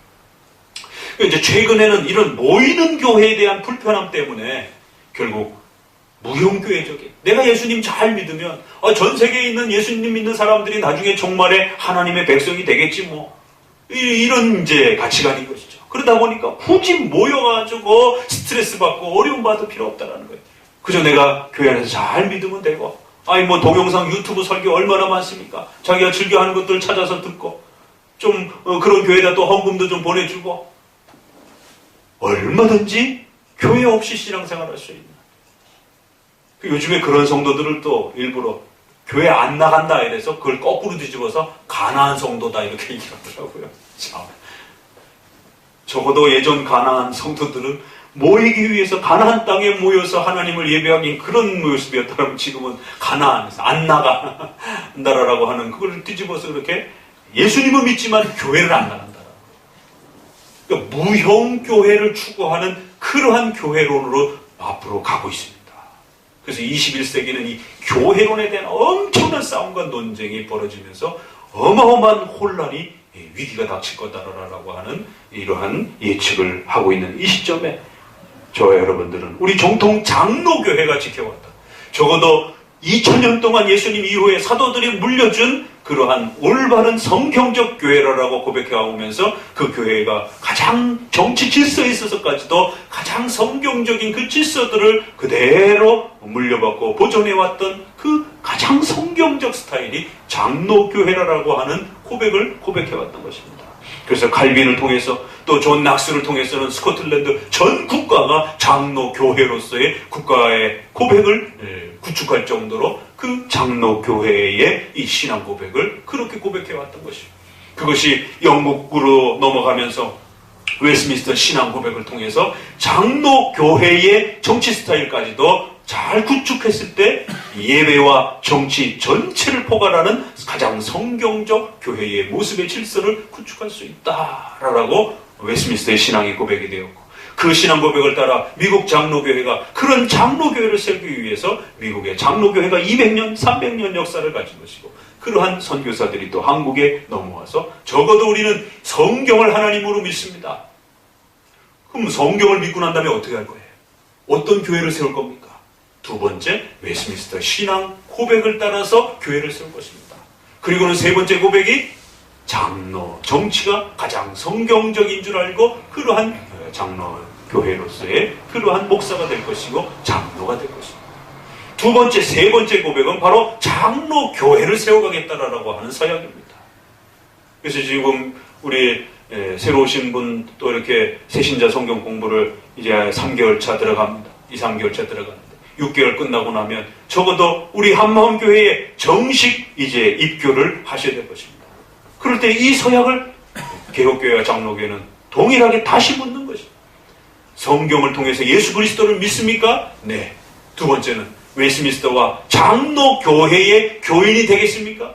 이제 최근에는 이런 모이는 교회에 대한 불편함 때문에 결국 무형교회적인, 내가 예수님 잘 믿으면 전 세계에 있는 예수님 믿는 사람들이 나중에 종말에 하나님의 백성이 되겠지 뭐, 이런 이제 가치관인 것이죠. 그러다 보니까 굳이 모여가지고 스트레스 받고 어려움 받을 필요 없다라는 거예요. 그저 내가 교회 안에서 잘 믿으면 되고, 뭐 동영상 유튜브 설교 얼마나 많습니까? 자기가 즐겨하는 것들 찾아서 듣고, 좀 그런 교회에다 또 헌금도 좀 보내주고, 얼마든지 교회 없이 신앙생활할 수 있는. 요즘에 그런 성도들을 또 일부러 교회 안 나간다 이래서 그걸 거꾸로 뒤집어서 가난한 성도다 이렇게 얘기하더라고요. 참. 적어도 예전 가난한 성도들은 모이기 위해서 가나안 땅에 모여서 하나님을 예배하긴 그런 모습이었다면, 지금은 가나안에서 안 나간다라고 하는 그걸 뒤집어서 그렇게 예수님은 믿지만 교회를 안 나간다. 그러니까 무형교회를 추구하는 그러한 교회론으로 앞으로 가고 있습니다. 그래서 21세기는 이 교회론에 대한 엄청난 싸움과 논쟁이 벌어지면서 어마어마한 혼란이, 위기가 닥칠 거다라고 하는 이러한 예측을 하고 있는 이 시점에 저와 여러분들은 우리 정통 장로교회가 지켜왔다, 적어도 2000년 동안 예수님 이후에 사도들이 물려준 그러한 올바른 성경적 교회라고 고백해 오면서 그 교회가 가장 정치 질서에 있어서까지도 가장 성경적인 그 질서들을 그대로 물려받고 보존해왔던 그 가장 성경적 스타일이 장로교회라고 하는 고백을 고백해왔던 것입니다. 그래서 칼빈을 통해서 또 존 낙스를 통해서는 스코틀랜드 전 국가가 장로교회로서의 국가의 고백을 구축할 정도로 그 장로교회의 이 신앙 고백을 그렇게 고백해왔던 것입니다. 그것이 영국으로 넘어가면서 웨스트민스터 신앙 고백을 통해서 장로교회의 정치 스타일까지도 잘 구축했을 때 예배와 정치 전체를 포괄하는 가장 성경적 교회의 모습의 질서를 구축할 수 있다라고 웨스트민스터의 신앙이 고백이 되었고, 그 신앙 고백을 따라 미국 장로교회가 그런 장로교회를 세우기 위해서 미국의 장로교회가 200년, 300년 역사를 가진 것이고, 그러한 선교사들이 또 한국에 넘어와서 적어도 우리는 성경을 하나님으로 믿습니다. 그럼 성경을 믿고 난 다음에 어떻게 할 거예요? 어떤 교회를 세울 겁니까? 두 번째, 웨스민스터 신앙 고백을 따라서 교회를 세울 것입니다. 그리고는 세 번째 고백이 장로, 정치가 가장 성경적인 줄 알고 그러한 장로 교회로서의 그러한 목사가 될 것이고 장로가 될 것입니다. 두 번째, 세 번째 고백은 바로 장로 교회를 세워가겠다라고 하는 서약입니다. 그래서 지금 우리 새로 오신 분 또 이렇게 새신자 성경 공부를 이제 3개월 차 들어갑니다. 2, 3개월 차 들어가는데 6개월 끝나고 나면 적어도 우리 한마음 교회에 정식 이제 입교를 하셔야 될 것입니다. 그럴 때 이 서약을 개혁교회와 장로교회는 동일하게 다시 묻는 것입니다. 성경을 통해서 예수 그리스도를 믿습니까? 네. 두 번째는 웨스민스터와 장로교회의 교인이 되겠습니까?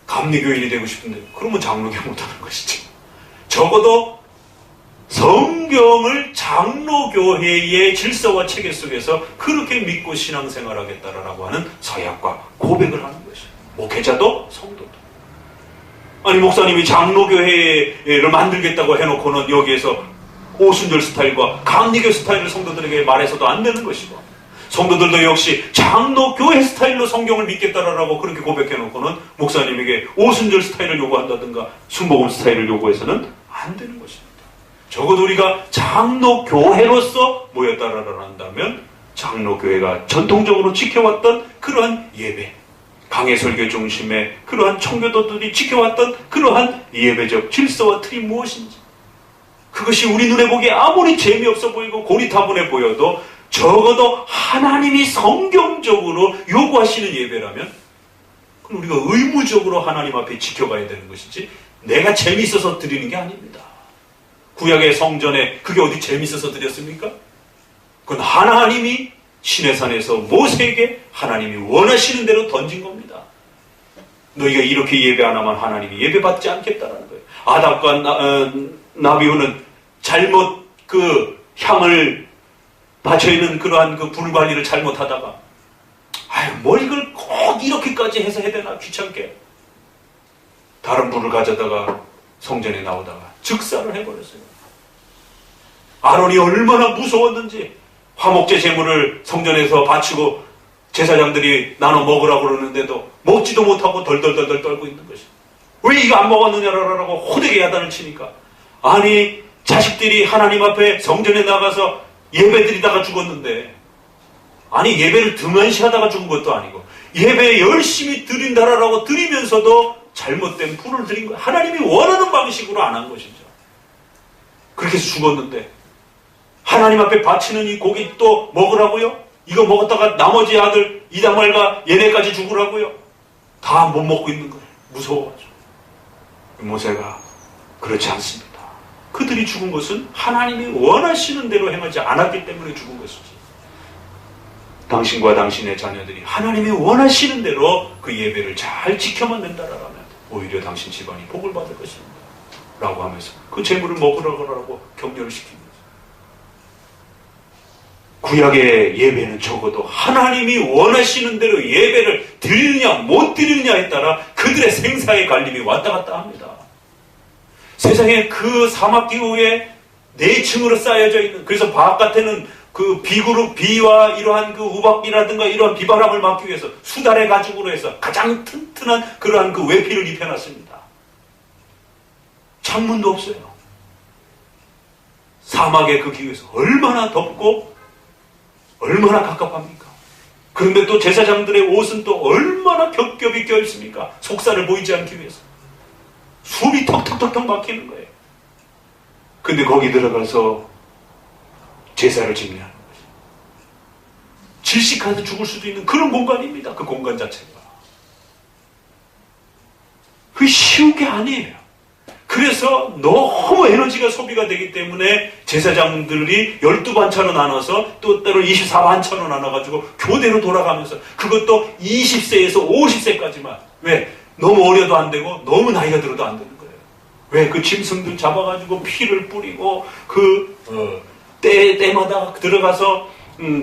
감리교인이 되고 싶은데 그러면 장로교 못하는 것이죠. 적어도 성경을 장로교회의 질서와 체계 속에서 그렇게 믿고 신앙생활하겠다라고 하는 서약과 고백을 하는 것이죠. 목회자도 성도도. 아니 목사님이 장로교회를 만들겠다고 해놓고는 여기에서 오순절 스타일과 감리교 스타일을 성도들에게 말해서도 안 되는 것이고, 성도들도 역시 장로교회 스타일로 성경을 믿겠다라고 그렇게 고백해놓고는 목사님에게 오순절 스타일을 요구한다든가 순복음 스타일을 요구해서는 안 되는 것입니다. 적어도 우리가 장로교회로서 모였다라고 한다면 장로교회가 전통적으로 지켜왔던 그러한 예배, 강해설교 중심의 그러한 청교도들이 지켜왔던 그러한 예배적 질서와 틀이 무엇인지, 그것이 우리 눈에 보기에 아무리 재미없어 보이고 고리타분해 보여도 적어도 하나님이 성경적으로 요구하시는 예배라면 그럼 우리가 의무적으로 하나님 앞에 지켜가야 되는 것이지 내가 재미있어서 드리는 게 아닙니다. 구약의 성전에 그게 어디 재미있어서 드렸습니까? 그건 하나님이 시내산에서 모세에게 하나님이 원하시는 대로 던진 겁니다. 너희가 이렇게 예배 안 하면 하나님이 예배받지 않겠다라는 거예요. 아답과 나비오는 잘못 그 향을 받쳐있는 그러한 그 불 관리를 잘못하다가 뭐 이걸 꼭 이렇게까지 해서 해야 되나 귀찮게 다른 불을 가져다가 성전에 나오다가 즉사를 해버렸어요. 아론이 얼마나 무서웠는지 화목제 제물을 성전에서 바치고 제사장들이 나눠 먹으라고 그러는데도 먹지도 못하고 덜덜덜덜 떨고 있는 것이, 왜 이거 안 먹었느냐라고 호되게 야단을 치니까, 아니 자식들이 하나님 앞에 성전에 나가서 예배드리다가 죽었는데, 아니 예배를 등한시하다가 죽은 것도 아니고 예배 열심히 드린다라고 드리면서도 잘못된 불을 드린 거, 하나님이 원하는 방식으로 안 한 것이죠. 그렇게 해서 죽었는데 하나님 앞에 바치는 이 고기 또 먹으라고요? 이거 먹었다가 나머지 아들 이다말과 얘네까지 죽으라고요? 다 못 먹고 있는 거예요. 무서워가지고. 모세가 그렇지 않습니다. 그들이 죽은 것은 하나님이 원하시는 대로 행하지 않았기 때문에 죽은 것이지, 당신과 당신의 자녀들이 하나님이 원하시는 대로 그 예배를 잘 지켜만 된다라면 오히려 당신 집안이 복을 받을 것입니다 라고 하면서 그 재물을 먹으라고 격려를 시킵니다. 구약의 예배는 적어도 하나님이 원하시는 대로 예배를 드리느냐 못 드리느냐에 따라 그들의 생사의 갈림이 왔다 갔다 합니다. 세상에 그 사막 기후에 내층으로 쌓여져 있는, 그래서 바깥에는 그 비와 이러한 그 우박비라든가 이러한 비바람을 막기 위해서 수달의 가죽으로 해서 가장 튼튼한 그러한 그 외피를 입혀놨습니다. 창문도 없어요. 사막의 그 기후에서 얼마나 덥고 얼마나 갑갑합니까? 그런데 또 제사장들의 옷은 또 얼마나 겹겹이 껴있습니까? 속살을 보이지 않기 위해서. 숨이 턱턱턱턱 막히는 거예요. 근데 거기 들어가서 제사를 지내는 거예요. 질식해서 죽을 수도 있는 그런 공간입니다. 그 공간 자체가. 그게 쉬운 게 아니에요. 그래서 너무 에너지가 소비가 되기 때문에 제사장들이 12반차로 나눠서 또 때로 24반차로 나눠가지고 교대로 돌아가면서, 그것도 20세에서 50세까지만. 왜? 너무 어려도 안 되고 너무 나이가 들어도 안 되는 거예요. 왜? 그 짐승들 잡아가지고 피를 뿌리고 때마다 들어가서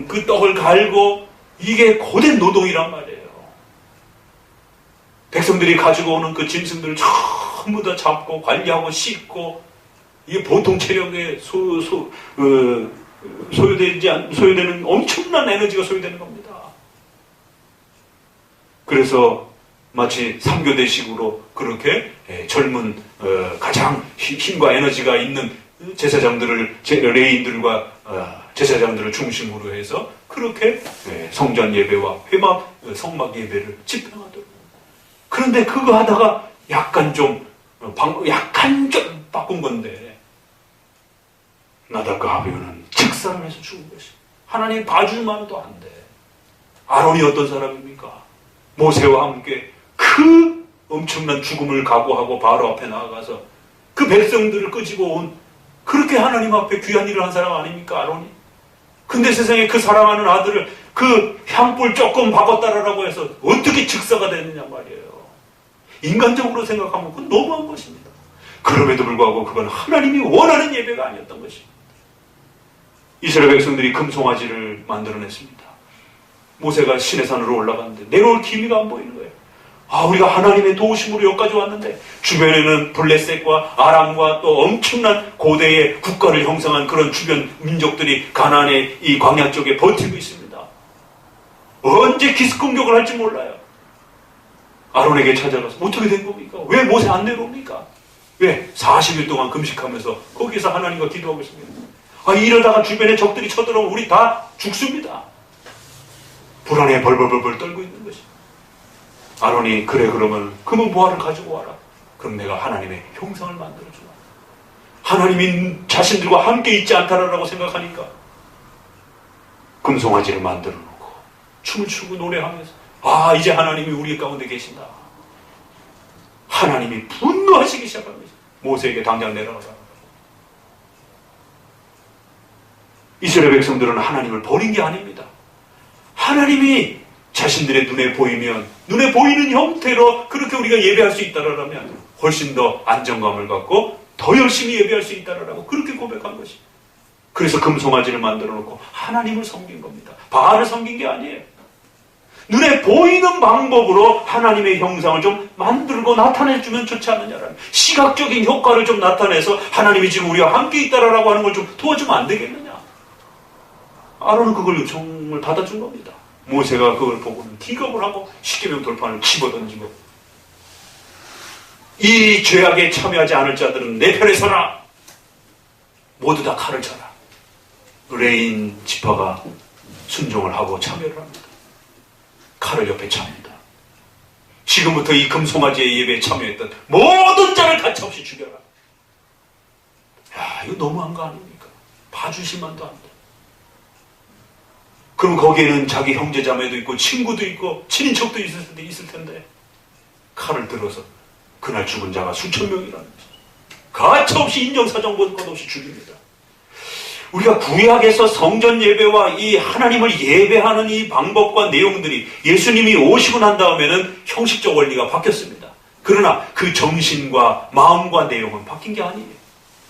그 떡을 갈고, 이게 고된 노동이란 말이에요. 백성들이 가지고 오는 그 짐승들을 전부 다 잡고 관리하고 씻고, 이게 보통 체력의 소요되는 엄청난 에너지가 소요되는 겁니다. 그래서 마치 3교대식으로 그렇게 젊은 가장 힘과 에너지가 있는 레인들과 제사장들을 중심으로 해서 그렇게 성전 예배와 회막 성막 예배를 집행하도록. 그런데 그거 하다가 약간 좀 바꾼 건데 나답과 아비후는 직사를 해서 죽은 것이. 하나님 봐줄만도 안 돼. 아론이 어떤 사람입니까? 모세와 함께 그 엄청난 죽음을 각오하고 바로 앞에 나아가서 그 백성들을 끄집어 온 그렇게 하나님 앞에 귀한 일을 한 사람 아닙니까? 아론이. 근데 세상에 그 사랑하는 아들을 그 향불 조금 바꿨다라고 해서 어떻게 즉사가 됐느냐 말이에요. 인간적으로 생각하면 그건 너무한 것입니다. 그럼에도 불구하고 그건 하나님이 원하는 예배가 아니었던 것입니다. 이스라엘 백성들이 금송아지를 만들어냈습니다. 모세가 시내산으로 올라갔는데 내려올 기미가 안 보이는 거예요. 우리가 하나님의 도우심으로 여기까지 왔는데 주변에는 블레셋과 아람과 또 엄청난 고대의 국가를 형성한 그런 주변 민족들이 가나안의 이 광야 쪽에 버티고 있습니다. 언제 기습 공격을 할지 몰라요. 아론에게 찾아가서 어떻게 된 겁니까? 왜 모세 안 내려옵니까? 왜? 40일 동안 금식하면서 거기서 하나님과 기도하고 있습니다. 이러다가 주변에 적들이 쳐들어오면 우리 다 죽습니다. 불안해 벌벌벌 떨고 있는 것이. 아론이 그러면 금은 보화를 가지고 와라. 그럼 내가 하나님의 형상을 만들어주마. 하나님이 자신들과 함께 있지 않다라고 생각하니까 금송아지를 만들어 놓고 춤을 추고 노래하면서 이제 하나님이 우리 가운데 계신다. 하나님이 분노하시기 시작한 것이. 모세에게 당장 내려가라. 이스라엘 백성들은 하나님을 버린 게 아닙니다. 하나님이 자신들의 눈에 보이면 눈에 보이는 형태로 그렇게 우리가 예배할 수 있다라면 훨씬 더 안정감을 갖고 더 열심히 예배할 수 있다라고 그렇게 고백한 것이. 그래서 금송아지를 만들어 놓고 하나님을 섬긴 겁니다. 바알을 섬긴 게 아니에요. 눈에 보이는 방법으로 하나님의 형상을 좀 만들고 나타내주면 좋지 않느냐라는 시각적인 효과를 좀 나타내서 하나님이 지금 우리와 함께 있다라고 하는 걸 좀 도와주면 안 되겠느냐. 아론은 그걸 정말 받아준 겁니다. 모세가 그걸 보고는 기겁을 하고 십계명 돌판을 집어던지고 이 죄악에 참여하지 않을 자들은 내 편에 서라. 모두 다 칼을 쳐라. 레인 지파가 순종을 하고 참여를 합니다. 칼을 옆에 찹니다. 지금부터 이 금송아지의 예배에 참여했던 모든 자를 가차없이 죽여라. 이거 너무한 거 아닙니까? 봐주시만도 안 돼. 그럼 거기에는 자기 형제자매도 있고 친구도 있고 친인척도 있을 텐데 칼을 들어서 그날 죽은 자가 수천 명이라는 거죠. 가차없이 인정사정 볼 것 없이 죽입니다. 우리가 구약에서 성전 예배와 이 하나님을 예배하는 이 방법과 내용들이 예수님이 오시고 난 다음에는 형식적 원리가 바뀌었습니다. 그러나 그 정신과 마음과 내용은 바뀐 게 아니에요.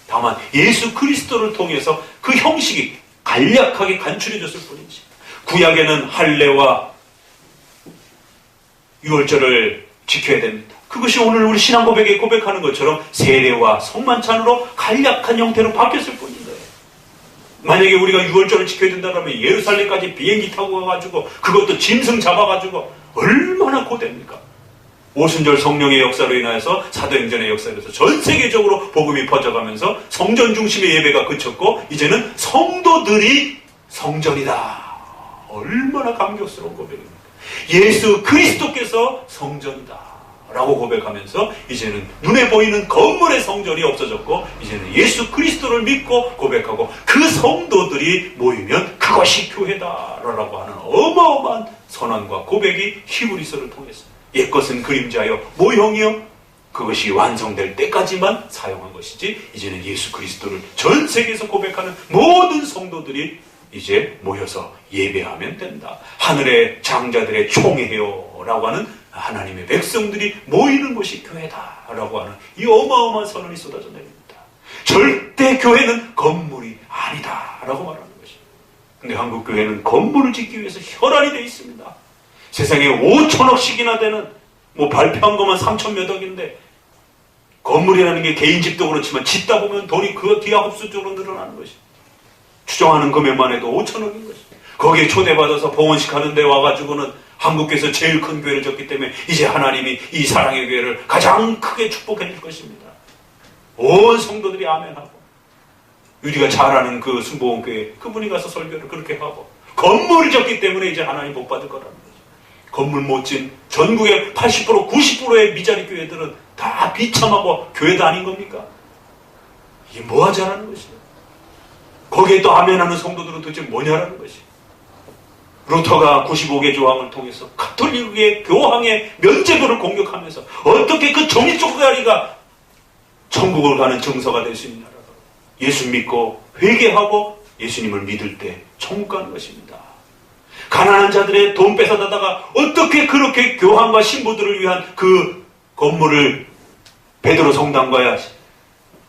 다만 예수 그리스도를 통해서 그 형식이 간략하게 간추려졌을 뿐이지. 구약에는 할례와 유월절을 지켜야 됩니다. 그것이 오늘 우리 신앙 고백에 고백하는 것처럼 세례와 성만찬으로 간략한 형태로 바뀌었을 뿐인 거예요. 만약에 우리가 유월절을 지켜야 된다면 예루살렘까지 비행기 타고 가가지고 그것도 짐승 잡아가지고 얼마나 고됩니까? 오순절 성령의 역사로 인하여서 사도행전의 역사로 해서 전 세계적으로 복음이 퍼져가면서 성전 중심의 예배가 그쳤고 이제는 성도들이 성전이다. 얼마나 감격스러운 고백입니까? 예수 그리스도께서 성전이다 라고 고백하면서 이제는 눈에 보이는 건물의 성전이 없어졌고 이제는 예수 그리스도를 믿고 고백하고 그 성도들이 모이면 그것이 교회다 라고 하는 어마어마한 선언과 고백이 히브리서를 통해서 옛것은 그림자여 모형이여 그것이 완성될 때까지만 사용한 것이지 이제는 예수 그리스도를 전 세계에서 고백하는 모든 성도들이 이제 모여서 예배하면 된다. 하늘의 장자들의 총회요 라고 하는 하나님의 백성들이 모이는 곳이 교회다 라고 하는 이 어마어마한 선언이 쏟아져 내립니다. 절대 교회는 건물이 아니다 라고 말하는 것입니다. 근데 한국 교회는 건물을 짓기 위해서 혈안이 되어 있습니다. 세상에 5천억씩이나 되는 발표한 것만 3천몇 억인데 건물이라는 게 개인 집도 그렇지만 짓다 보면 돈이 그 기하급수적으로 늘어나는 것입니다. 추정하는 금액만 해도 5천억인 것입니다. 거기에 초대받아서 봉헌식 하는 데 와가지고는 한국에서 제일 큰 교회를 졌기 때문에 이제 하나님이 이 사랑의 교회를 가장 크게 축복해 줄 것입니다. 온 성도들이 아멘하고, 우리가 잘 아는 그 순복음교회 그분이 가서 설교를 그렇게 하고, 건물이 졌기 때문에 이제 하나님 복 받을 거라는 거죠. 건물 못 진 전국의 80% 90%의 미자리 교회들은 다 비참하고 교회도 아닌 겁니까? 이게 뭐 하자라는 것이에요. 거기에 또 아멘하는 성도들은 도대체 뭐냐라는 것이에요. 루터가 95개 조항을 통해서 가톨릭의 교황의 면죄부를 공격하면서 어떻게 그 종이 쪼가리가 천국을 가는 정서가 될 수 있느냐라고, 예수 믿고 회개하고 예수님을 믿을 때 천국 가는 것입니다. 가난한 자들의 돈 뺏어다가 어떻게 그렇게 교황과 신부들을 위한 그 건물을 베드로 성당과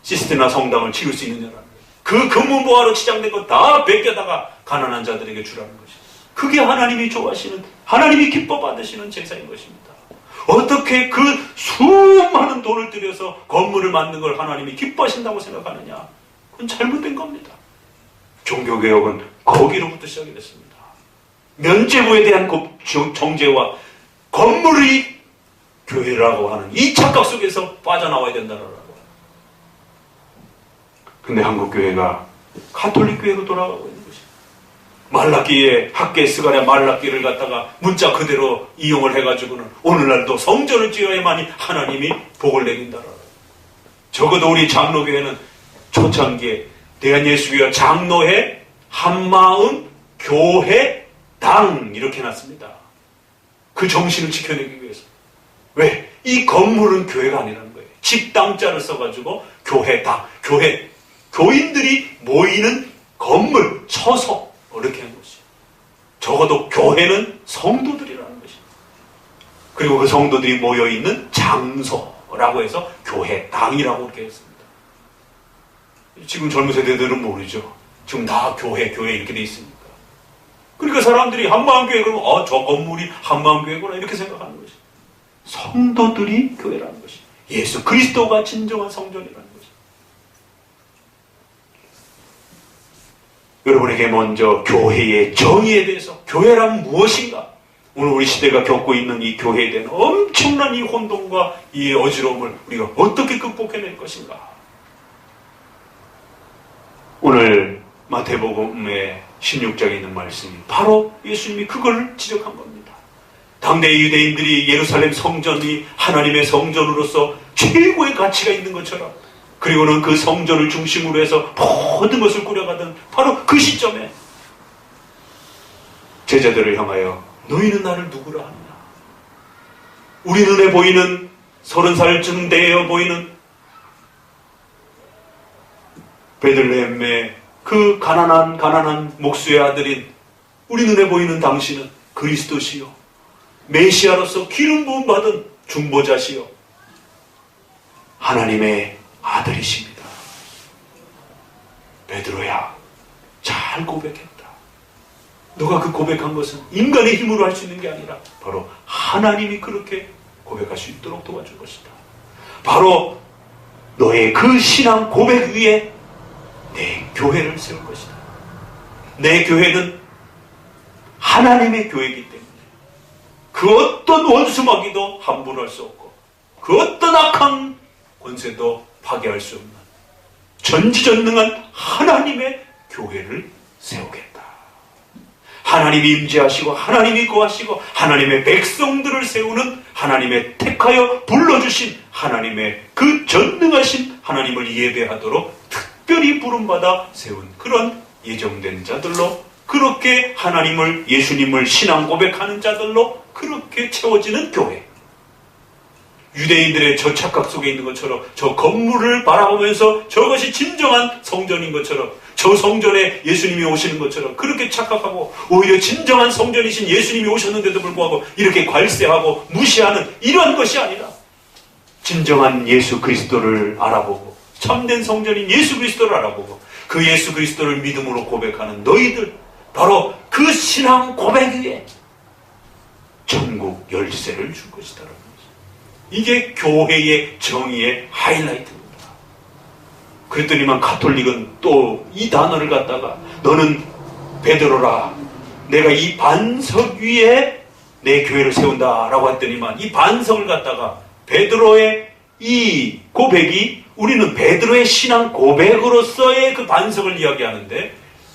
시스테나 성당을 지을 수 있느냐라는 거예요. 그 금은보화로 치장된 거 다 베껴다가 가난한 자들에게 주라는 것이죠. 그게 하나님이 좋아하시는, 하나님이 기뻐 받으시는 제사인 것입니다. 어떻게 그 수많은 돈을 들여서 건물을 만든 걸 하나님이 기뻐하신다고 생각하느냐? 그건 잘못된 겁니다. 종교개혁은 거기로부터 시작이 됐습니다. 면죄부에 대한 정죄와 건물이 교회라고 하는 이 착각 속에서 빠져나와야 된다라고. 근데 한국교회가 가톨릭 교회로 돌아가고 있는 것입니다. 말라기에 학계 스가랴 말라기를 갖다가 문자 그대로 이용을 해가지고는 오늘날도 성전을 지어야만이 하나님이 복을 내린다라고. 적어도 우리 장로교회는 초창기에 대한예수교회 장로회 한마음 교회 당 이렇게 해놨습니다. 그 정신을 지켜내기 위해서. 왜? 이 건물은 교회가 아니라는 거예요. 집당자를 써가지고 교회 당, 교회, 교인들이 모이는 건물, 처소 이렇게 한 것이에요. 적어도 교회는 성도들이라는 것입니다. 그리고 그 성도들이 모여있는 장소라고 해서 교회 당이라고 이렇게 했습니다. 지금 젊은 세대들은 모르죠. 지금 다 교회 이렇게 돼 있으니까. 그러니까 사람들이 한마음교회 그러면 저 건물이 한마음교회구나 이렇게 생각하는 것이. 성도들이 교회라는 것이. 예수 그리스도가 진정한 성전이라는 것이. 여러분에게 먼저 교회의 정의에 대해서, 교회란 무엇인가? 오늘 우리 시대가 겪고 있는 이 교회에 대한 엄청난 이 혼돈과 이 어지러움을 우리가 어떻게 극복해낼 것인가? 오늘 마태복음의 16장에 있는 말씀이 바로 예수님이 그걸 지적한 겁니다. 당대 유대인들이 예루살렘 성전이 하나님의 성전으로서 최고의 가치가 있는 것처럼, 그리고는 그 성전을 중심으로 해서 모든 것을 꾸려가던 바로 그 시점에 제자들을 향하여 너희는 나를 누구라 하느냐? 우리 눈에 보이는 30살쯤 되어 보이는 베들레헴의 그 가난한 목수의 아들인 우리 눈에 보이는 당신은 그리스도시요, 메시아로서 기름 부음 받은 중보자시요, 하나님의 아들이십니다. 베드로야, 잘 고백했다. 너가 그 고백한 것은 인간의 힘으로 할 수 있는 게 아니라 바로 하나님이 그렇게 고백할 수 있도록 도와줄 것이다. 바로 너의 그 신앙 고백 위에 내 교회를 세울 것이다. 내 교회는 하나님의 교회이기 때문에 그 어떤 원수마귀도 함부로 할 수 없고 그 어떤 악한 권세도 파괴할 수 없는 전지전능한 하나님의 교회를 세우겠다. 하나님이 임재하시고 하나님이 거하시고 하나님의 백성들을 세우는, 하나님의 택하여 불러주신 하나님의 그 전능하신 하나님을 예배하도록 특별히 부름받아 세운 그런 예정된 자들로, 그렇게 하나님을, 예수님을 신앙 고백하는 자들로 그렇게 채워지는 교회. 유대인들의 저 착각 속에 있는 것처럼 저 건물을 바라보면서 저것이 진정한 성전인 것처럼, 저 성전에 예수님이 오시는 것처럼 그렇게 착각하고, 오히려 진정한 성전이신 예수님이 오셨는데도 불구하고 이렇게 괄세하고 무시하는 이러한 것이 아니라 진정한 예수 그리스도를 알아보고, 참된 성전인 예수 그리스도를 알아보고 그 예수 그리스도를 믿음으로 고백하는 너희들, 바로 그 신앙 고백 위에 천국 열쇠를 줄 것이다. 이게 교회의 정의의 하이라이트입니다. 그랬더니만 가톨릭은 또 이 단어를 갖다가 너는 베드로라, 내가 이 반석 위에 내 교회를 세운다라고 했더니만 이 반석을 갖다가 베드로의 이 고백이 우리는 베드로의 신앙 고백으로서의 그 반석을 이야기하는데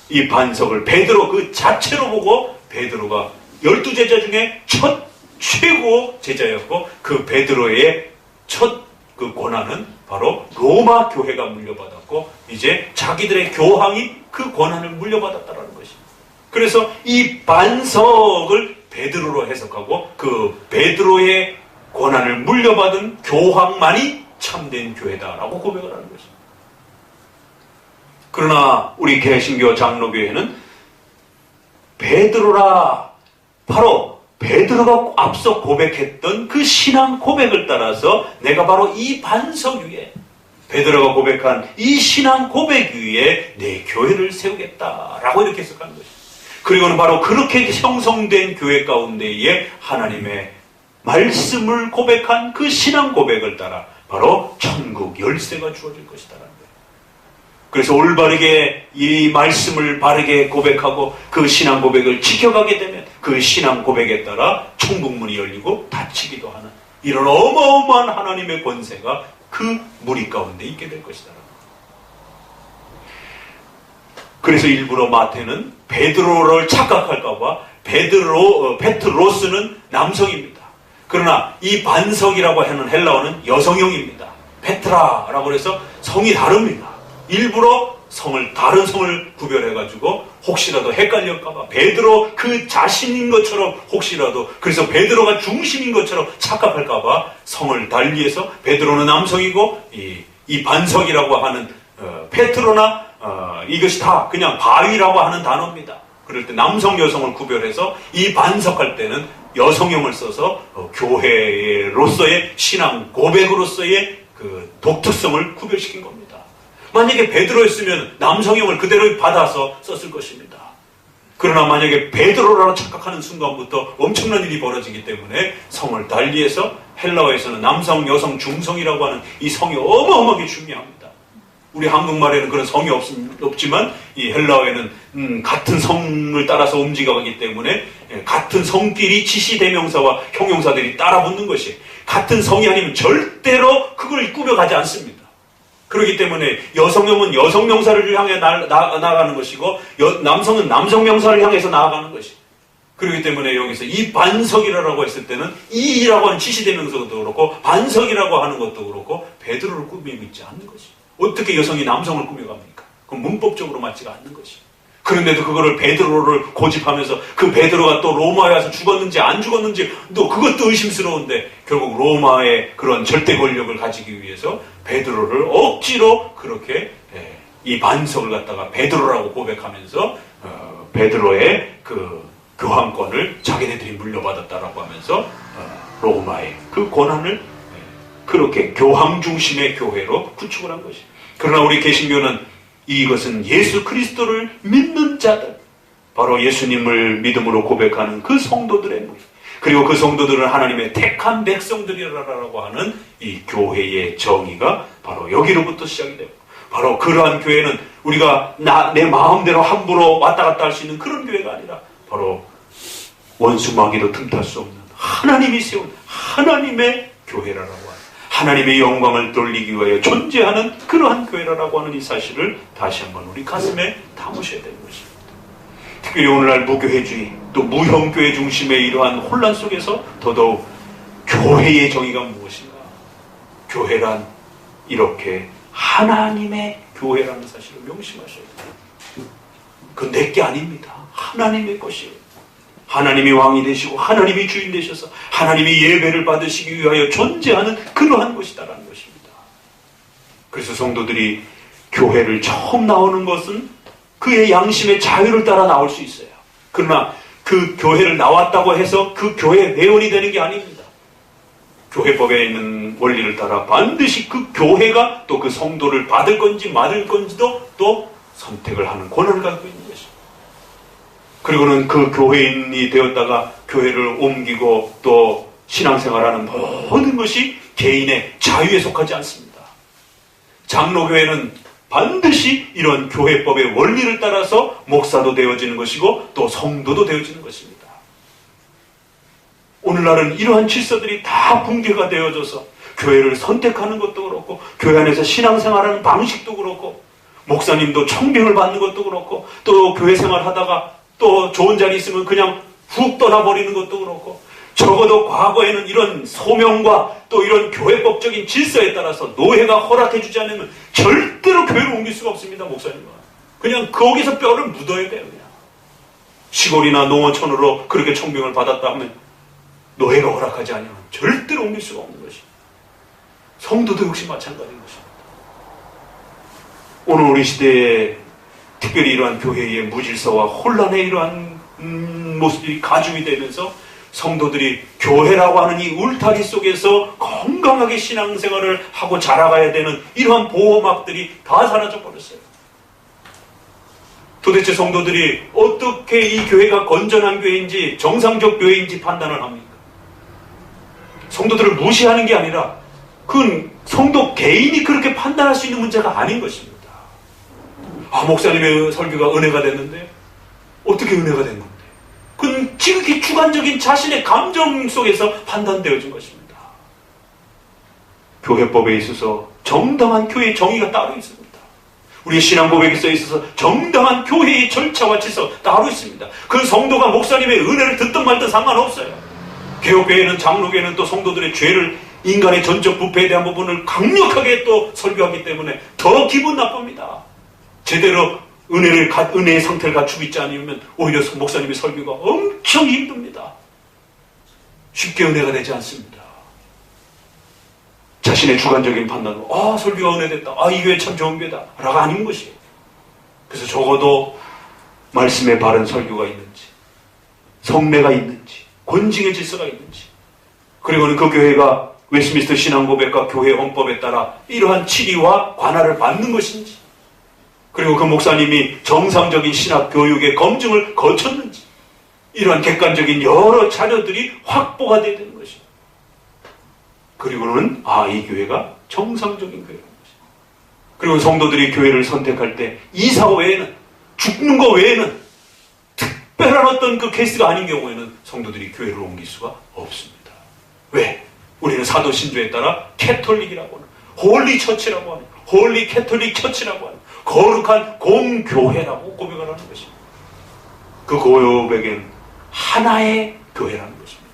이 반석을 베드로 그 자체로 보고 베드로가 12제자 중에 첫 최고 제자였고 그 베드로의 첫 그 권한은 바로 로마 교회가 물려받았고 이제 자기들의 교황이 그 권한을 물려받았다는 것입니다. 그래서 이 반석을 베드로로 해석하고 그 베드로의 권한을 물려받은 교황만이 참된 교회다라고 고백을 하는 것입니다. 그러나 우리 개신교 장로교회는 베드로라, 바로 베드로가 앞서 고백했던 그 신앙 고백을 따라서 내가 바로 이 반석 위에, 베드로가 고백한 이 신앙 고백 위에 내 교회를 세우겠다라고 이렇게 해석하는 것입니다. 그리고는 바로 그렇게 형성된 교회 가운데에 하나님의 말씀을 고백한 그 신앙 고백을 따라 바로 천국 열쇠가 주어질 것이다라는 거예요. 그래서 올바르게 이 말씀을 바르게 고백하고 그 신앙 고백을 지켜가게 되면 그 신앙 고백에 따라 천국문이 열리고 닫히기도 하는 이런 어마어마한 하나님의 권세가 그 무리 가운데 있게 될 것이다. 그래서 일부러 마태는 베드로를 착각할까봐 페트로스는 남성입니다. 그러나 이 반석이라고 하는 헬라어는 여성형입니다. 페트라라고 해서 성이 다릅니다. 일부러 다른 성을 구별해가지고 혹시라도 헷갈릴까봐 베드로 그 자신인 것처럼 혹시라도 그래서 베드로가 중심인 것처럼 착각할까봐 성을 달리해서 베드로는 남성이고 이 반석이라고 하는 페트로나 이것이 다 그냥 바위라고 하는 단어입니다. 그럴 때 남성 여성을 구별해서 이 반석할 때는 여성형을 써서 교회로서의 신앙 고백으로서의 그 독특성을 구별시킨 겁니다. 만약에 베드로였으면 남성형을 그대로 받아서 썼을 것입니다. 그러나 만약에 베드로라고 착각하는 순간부터 엄청난 일이 벌어지기 때문에 성을 달리해서 헬라어에서는 남성, 여성, 중성이라고 하는 이 성이 어마어마하게 중요합니다. 우리 한국말에는 그런 성이 없지만 이 헬라어에는 같은 성을 따라서 움직여가기 때문에 같은 성끼리 지시대명사와 형용사들이 따라붙는 것이 같은 성이 아니면 절대로 그걸 꾸며가지 않습니다. 그렇기 때문에 여성형은 여성명사를 향해 나아가는 것이고 남성은 남성명사를 향해서 나아가는 것이고 그렇기 때문에 여기서 이 반석이라고 했을 때는 이라고 하는 지시대명사도 그렇고 반석이라고 하는 것도 그렇고 베드로를 꾸미고 있지 않는 것이 어떻게 여성이 남성을 꾸며갑니까? 그건 문법적으로 맞지가 않는 것이 그런데도 그거를 베드로를 고집하면서 그 베드로가 또 로마에 와서 죽었는지 안 죽었는지 또 그것도 의심스러운데 결국 로마의 그런 절대 권력을 가지기 위해서 베드로를 억지로 그렇게 이 반석을 갖다가 베드로라고 고백하면서 베드로의 그 교황권을 자기네들이 물려받았다라고 하면서 로마의 그 권한을 그렇게 교황 중심의 교회로 구축을 한 것이. 그러나 우리 개신교는 이것은 예수 그리스도를 믿는 자들, 바로 예수님을 믿음으로 고백하는 그 성도들의 무리, 그리고 그 성도들은 하나님의 택한 백성들이라고 하는 이 교회의 정의가 바로 여기로부터 시작이 되고, 바로 그러한 교회는 우리가 내 마음대로 함부로 왔다 갔다 할 수 있는 그런 교회가 아니라 바로 원수 마귀도 틈탈 수 없는 하나님이 세운 하나님의 교회라고 하는, 하나님의 영광을 돌리기 위하여 존재하는 그러한 교회라고 하는 이 사실을 다시 한번 우리 가슴에 담으셔야 되는 것입니다. 특별히 오늘날 무교회주의 또 무형교회 중심의 이러한 혼란 속에서 더더욱 교회의 정의가 무엇인가? 교회란 이렇게 하나님의 교회라는 사실을 명심하셔야 됩니다. 그건 내게 아닙니다. 하나님의 것이에요. 하나님이 왕이 되시고 하나님이 주인 되셔서 하나님이 예배를 받으시기 위하여 존재하는 그러한 것이다라는 것입니다. 그래서 성도들이 교회를 처음 나오는 것은 그의 양심의 자유를 따라 나올 수 있어요. 그러나 그 교회를 나왔다고 해서 그 교회 회원이 되는 게 아닙니다. 교회법에 있는 원리를 따라 반드시 그 교회가 또 그 성도를 받을 건지 말을 건지도 또 선택을 하는 권한을 갖고 있는 것입니다. 그리고는 그 교회인이 되었다가 교회를 옮기고 또 신앙생활하는 모든 것이 개인의 자유에 속하지 않습니다. 장로교회는 반드시 이런 교회법의 원리를 따라서 목사도 되어지는 것이고 또 성도도 되어지는 것입니다. 오늘날은 이러한 질서들이 다 붕괴가 되어져서 교회를 선택하는 것도 그렇고 교회 안에서 신앙생활하는 방식도 그렇고 목사님도 청빙을 받는 것도 그렇고 또 교회 생활하다가 또 좋은 자리 있으면 그냥 훅 떠나버리는 것도 그렇고 적어도 과거에는 이런 소명과 또 이런 교회법적인 질서에 따라서 노예가 허락해주지 않으면 절대로 교회를 옮길 수가 없습니다. 목사님은 그냥 거기서 뼈를 묻어야 돼요. 그냥 시골이나 농어촌으로 그렇게 청빙을 받았다 하면 노예가 허락하지 않으면 절대로 옮길 수가 없는 것입니다. 성도도 역시 마찬가지인 것입니다. 오늘 우리 시대에 특별히 이러한 교회의 무질서와 혼란의 이러한 모습이 가중이 되면서 성도들이 교회라고 하는 이 울타리 속에서 건강하게 신앙생활을 하고 자라가야 되는 이러한 보호막들이 다 사라져버렸어요. 도대체 성도들이 어떻게 이 교회가 건전한 교회인지 정상적 교회인지 판단을 합니까? 성도들을 무시하는 게 아니라 그건 성도 개인이 그렇게 판단할 수 있는 문제가 아닌 것입니다. 목사님의 설교가 은혜가 됐는데 어떻게 은혜가 된 건데? 그건 지극히 주관적인 자신의 감정 속에서 판단되어진 것입니다. 교회법에 있어서 정당한 교회의 정의가 따로 있습니다. 우리의 신앙 고백에 있어서 정당한 교회의 절차와 질서 따로 있습니다. 그 성도가 목사님의 은혜를 듣든 말든 상관없어요. 개혁교회는 장로교회는 또 성도들의 죄를 인간의 전적 부패에 대한 부분을 강력하게 또 설교하기 때문에 더 기분 나쁩니다. 제대로 은혜의 상태를 갖추고 있지 않으면 오히려 목사님의 설교가 엄청 힘듭니다. 쉽게 은혜가 되지 않습니다. 자신의 주관적인 판단으로 설교가 은혜됐다. 이 교회 참 좋은 교회다. 라가 아닌 것이에요. 그래서 적어도 말씀에 바른 설교가 있는지 성례가 있는지 권징의 질서가 있는지 그리고는 그 교회가 웨스트민스터 신앙고백과 교회 헌법에 따라 이러한 치리와 관할을 받는 것인지 그리고 그 목사님이 정상적인 신학 교육의 검증을 거쳤는지 이러한 객관적인 여러 자료들이 확보가 되어야 되는 것입니다. 그리고는 이 교회가 정상적인 교회라는 것입니다. 그리고 성도들이 교회를 선택할 때 이사 외에는 죽는 것 외에는 특별한 어떤 그 케이스가 아닌 경우에는 성도들이 교회를 옮길 수가 없습니다. 왜? 우리는 사도 신조에 따라 캐톨릭이라고 하는 홀리 처치라고 하는 홀리 캐톨릭 처치라고 하는 거룩한 공교회라고 고백을 하는 것입니다. 그 고백엔 하나의 교회라는 것입니다.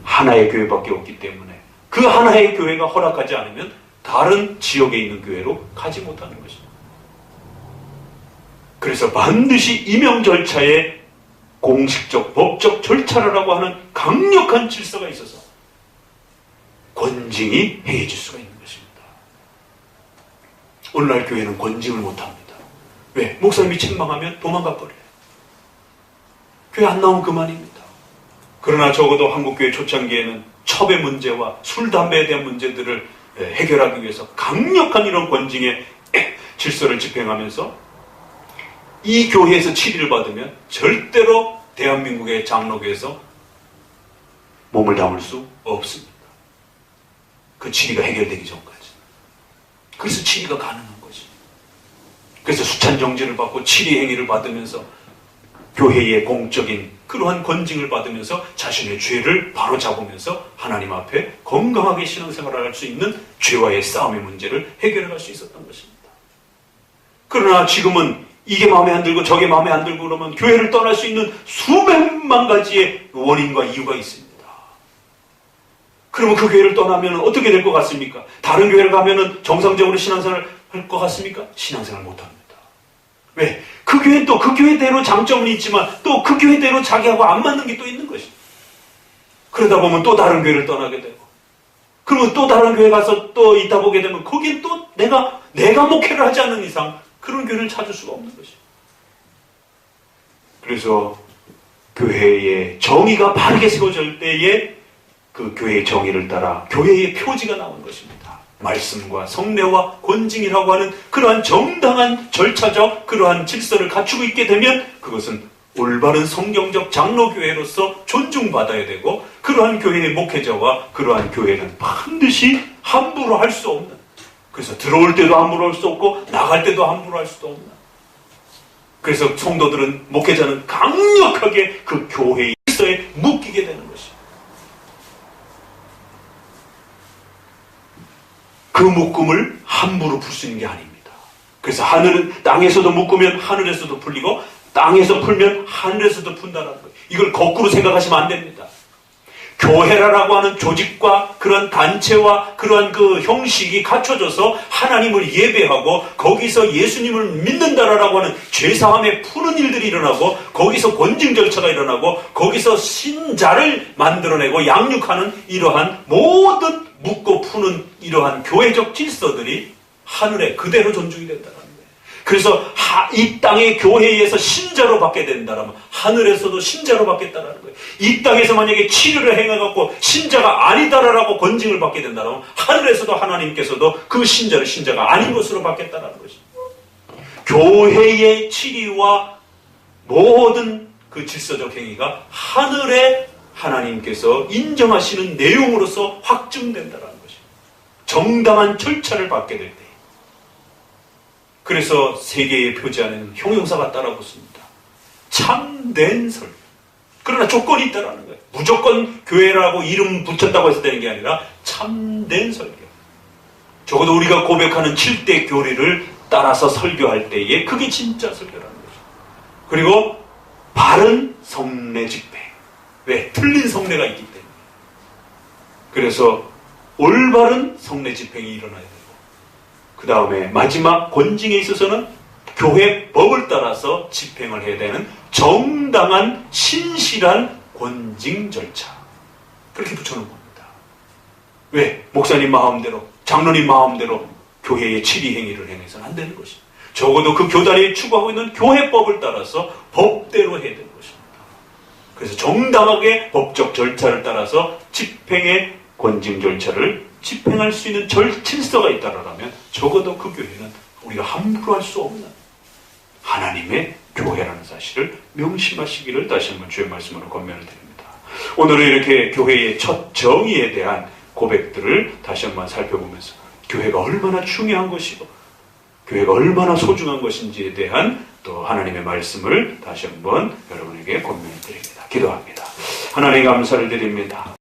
하나의 교회밖에 없기 때문에 그 하나의 교회가 허락하지 않으면 다른 지역에 있는 교회로 가지 못하는 것입니다. 그래서 반드시 임명 절차에 공식적 법적 절차라고 하는 강력한 질서가 있어서 권징이 행해질 수가 있는 것입니다. 오늘날 교회는 권징을 못합니다. 왜? 목사님이 책망하면 도망가 버려요. 교회 안 나오면 그만입니다. 그러나 적어도 한국교회 초창기에는 첩의 문제와 술, 담배에 대한 문제들을 해결하기 위해서 강력한 이런 권징의 질서를 집행하면서 이 교회에서 치리를 받으면 절대로 대한민국의 장로교에서 몸을 담을 수 없습니다. 그 치리가 해결되기 전까지. 그래서 치리가 가능한 것이. 그래서 수찬 정지를 받고 치리 행위를 받으면서 교회의 공적인 그러한 권징을 받으면서 자신의 죄를 바로잡으면서 하나님 앞에 건강하게 신앙생활을 할 수 있는 죄와의 싸움의 문제를 해결해 갈 수 있었던 것입니다. 그러나 지금은 이게 마음에 안 들고 저게 마음에 안 들고 그러면 교회를 떠날 수 있는 수백만 가지의 원인과 이유가 있습니다. 그러면 그 교회를 떠나면 어떻게 될 것 같습니까? 다른 교회를 가면 정상적으로 신앙생활을 할 것 같습니까? 신앙생활 못합니다. 왜? 그 교회는 또 그 교회대로 장점은 있지만 또 그 교회대로 자기하고 안 맞는 게 또 있는 것입니다. 그러다 보면 또 다른 교회를 떠나게 되고 그러면 또 다른 교회 가서 또 있다 보게 되면 거긴 또 내가 목회를 하지 않는 이상 그런 교회를 찾을 수가 없는 것입니다. 그래서 교회의 정의가 바르게 세워질 때에 그 교회의 정의를 따라 교회의 표지가 나오는 것입니다. 말씀과 성례와 권징이라고 하는 그러한 정당한 절차적 그러한 질서를 갖추고 있게 되면 그것은 올바른 성경적 장로교회로서 존중받아야 되고 그러한 교회의 목회자와 그러한 교회는 반드시 함부로 할 수 없는 그래서 들어올 때도 함부로 할 수 없고 나갈 때도 함부로 할 수도 없나. 그래서 성도들은, 목회자는 강력하게 그 교회의 질서에 묶이게 되는 것입니다. 그 묶음을 함부로 풀 수 있는 게 아닙니다. 그래서 하늘은 땅에서도 묶으면 하늘에서도 풀리고 땅에서 풀면 하늘에서도 푼다는 거예요. 이걸 거꾸로 생각하시면 안 됩니다. 교회라고 하는 조직과 그런 단체와 그러한 그 형식이 갖춰져서 하나님을 예배하고 거기서 예수님을 믿는다라고 하는 죄사함에 푸는 일들이 일어나고 거기서 권징 절차가 일어나고 거기서 신자를 만들어내고 양육하는 이러한 모든 묶고 푸는 이러한 교회적 질서들이 하늘에 그대로 존중이 된다는 거예요. 그래서 이 땅의 교회에서 신자로 받게 된다면 하늘에서도 신자로 받겠다라는 거예요. 이 땅에서 만약에 치료를 행해갖고 신자가 아니다라고 권징을 받게 된다면 하늘에서도 하나님께서도 그 신자를 신자가 아닌 것으로 받겠다라는 것입니다. 교회의 치리와 모든 그 질서적 행위가 하늘에 하나님께서 인정하시는 내용으로서 확증된다라는 것입니다. 정당한 절차를 받게 될 때. 그래서 세계의 표지 안에는 형용사가 따라 붙습니다. 참된 설교. 그러나 조건이 있다라는 거예요. 무조건 교회라고 이름 붙였다고 해서 되는 게 아니라 참된 설교. 적어도 우리가 고백하는 7대 교리를 따라서 설교할 때에 그게 진짜 설교라는 거죠. 그리고 바른 성례 집회. 왜? 틀린 성례가 있기 때문에. 그래서 올바른 성례 집행이 일어나야 돼요. 그 다음에 마지막 권징에 있어서는 교회 법을 따라서 집행을 해야 되는 정당한 신실한 권징 절차. 그렇게 붙여놓은 겁니다. 왜? 목사님 마음대로, 장로님 마음대로 교회의 치리 행위를 행해서는 안 되는 것입니다. 적어도 그 교단이 추구하고 있는 교회법을 따라서 법대로 해야 되는 것입니다. 그래서 정당하게 법적 절차를 따라서 집행의 권징 절차를 집행할 수 있는 질서가 있다라면 적어도 그 교회는 우리가 함부로 할 수 없는 하나님의 교회라는 사실을 명심하시기를 다시 한번 주의 말씀으로 권면을 드립니다. 오늘은 이렇게 교회의 첫 정의에 대한 고백들을 다시 한번 살펴보면서 교회가 얼마나 중요한 것이고 교회가 얼마나 소중한 것인지에 대한 또 하나님의 말씀을 다시 한번 여러분에게 권면을 드립니다. 기도합니다. 하나님 감사를 드립니다.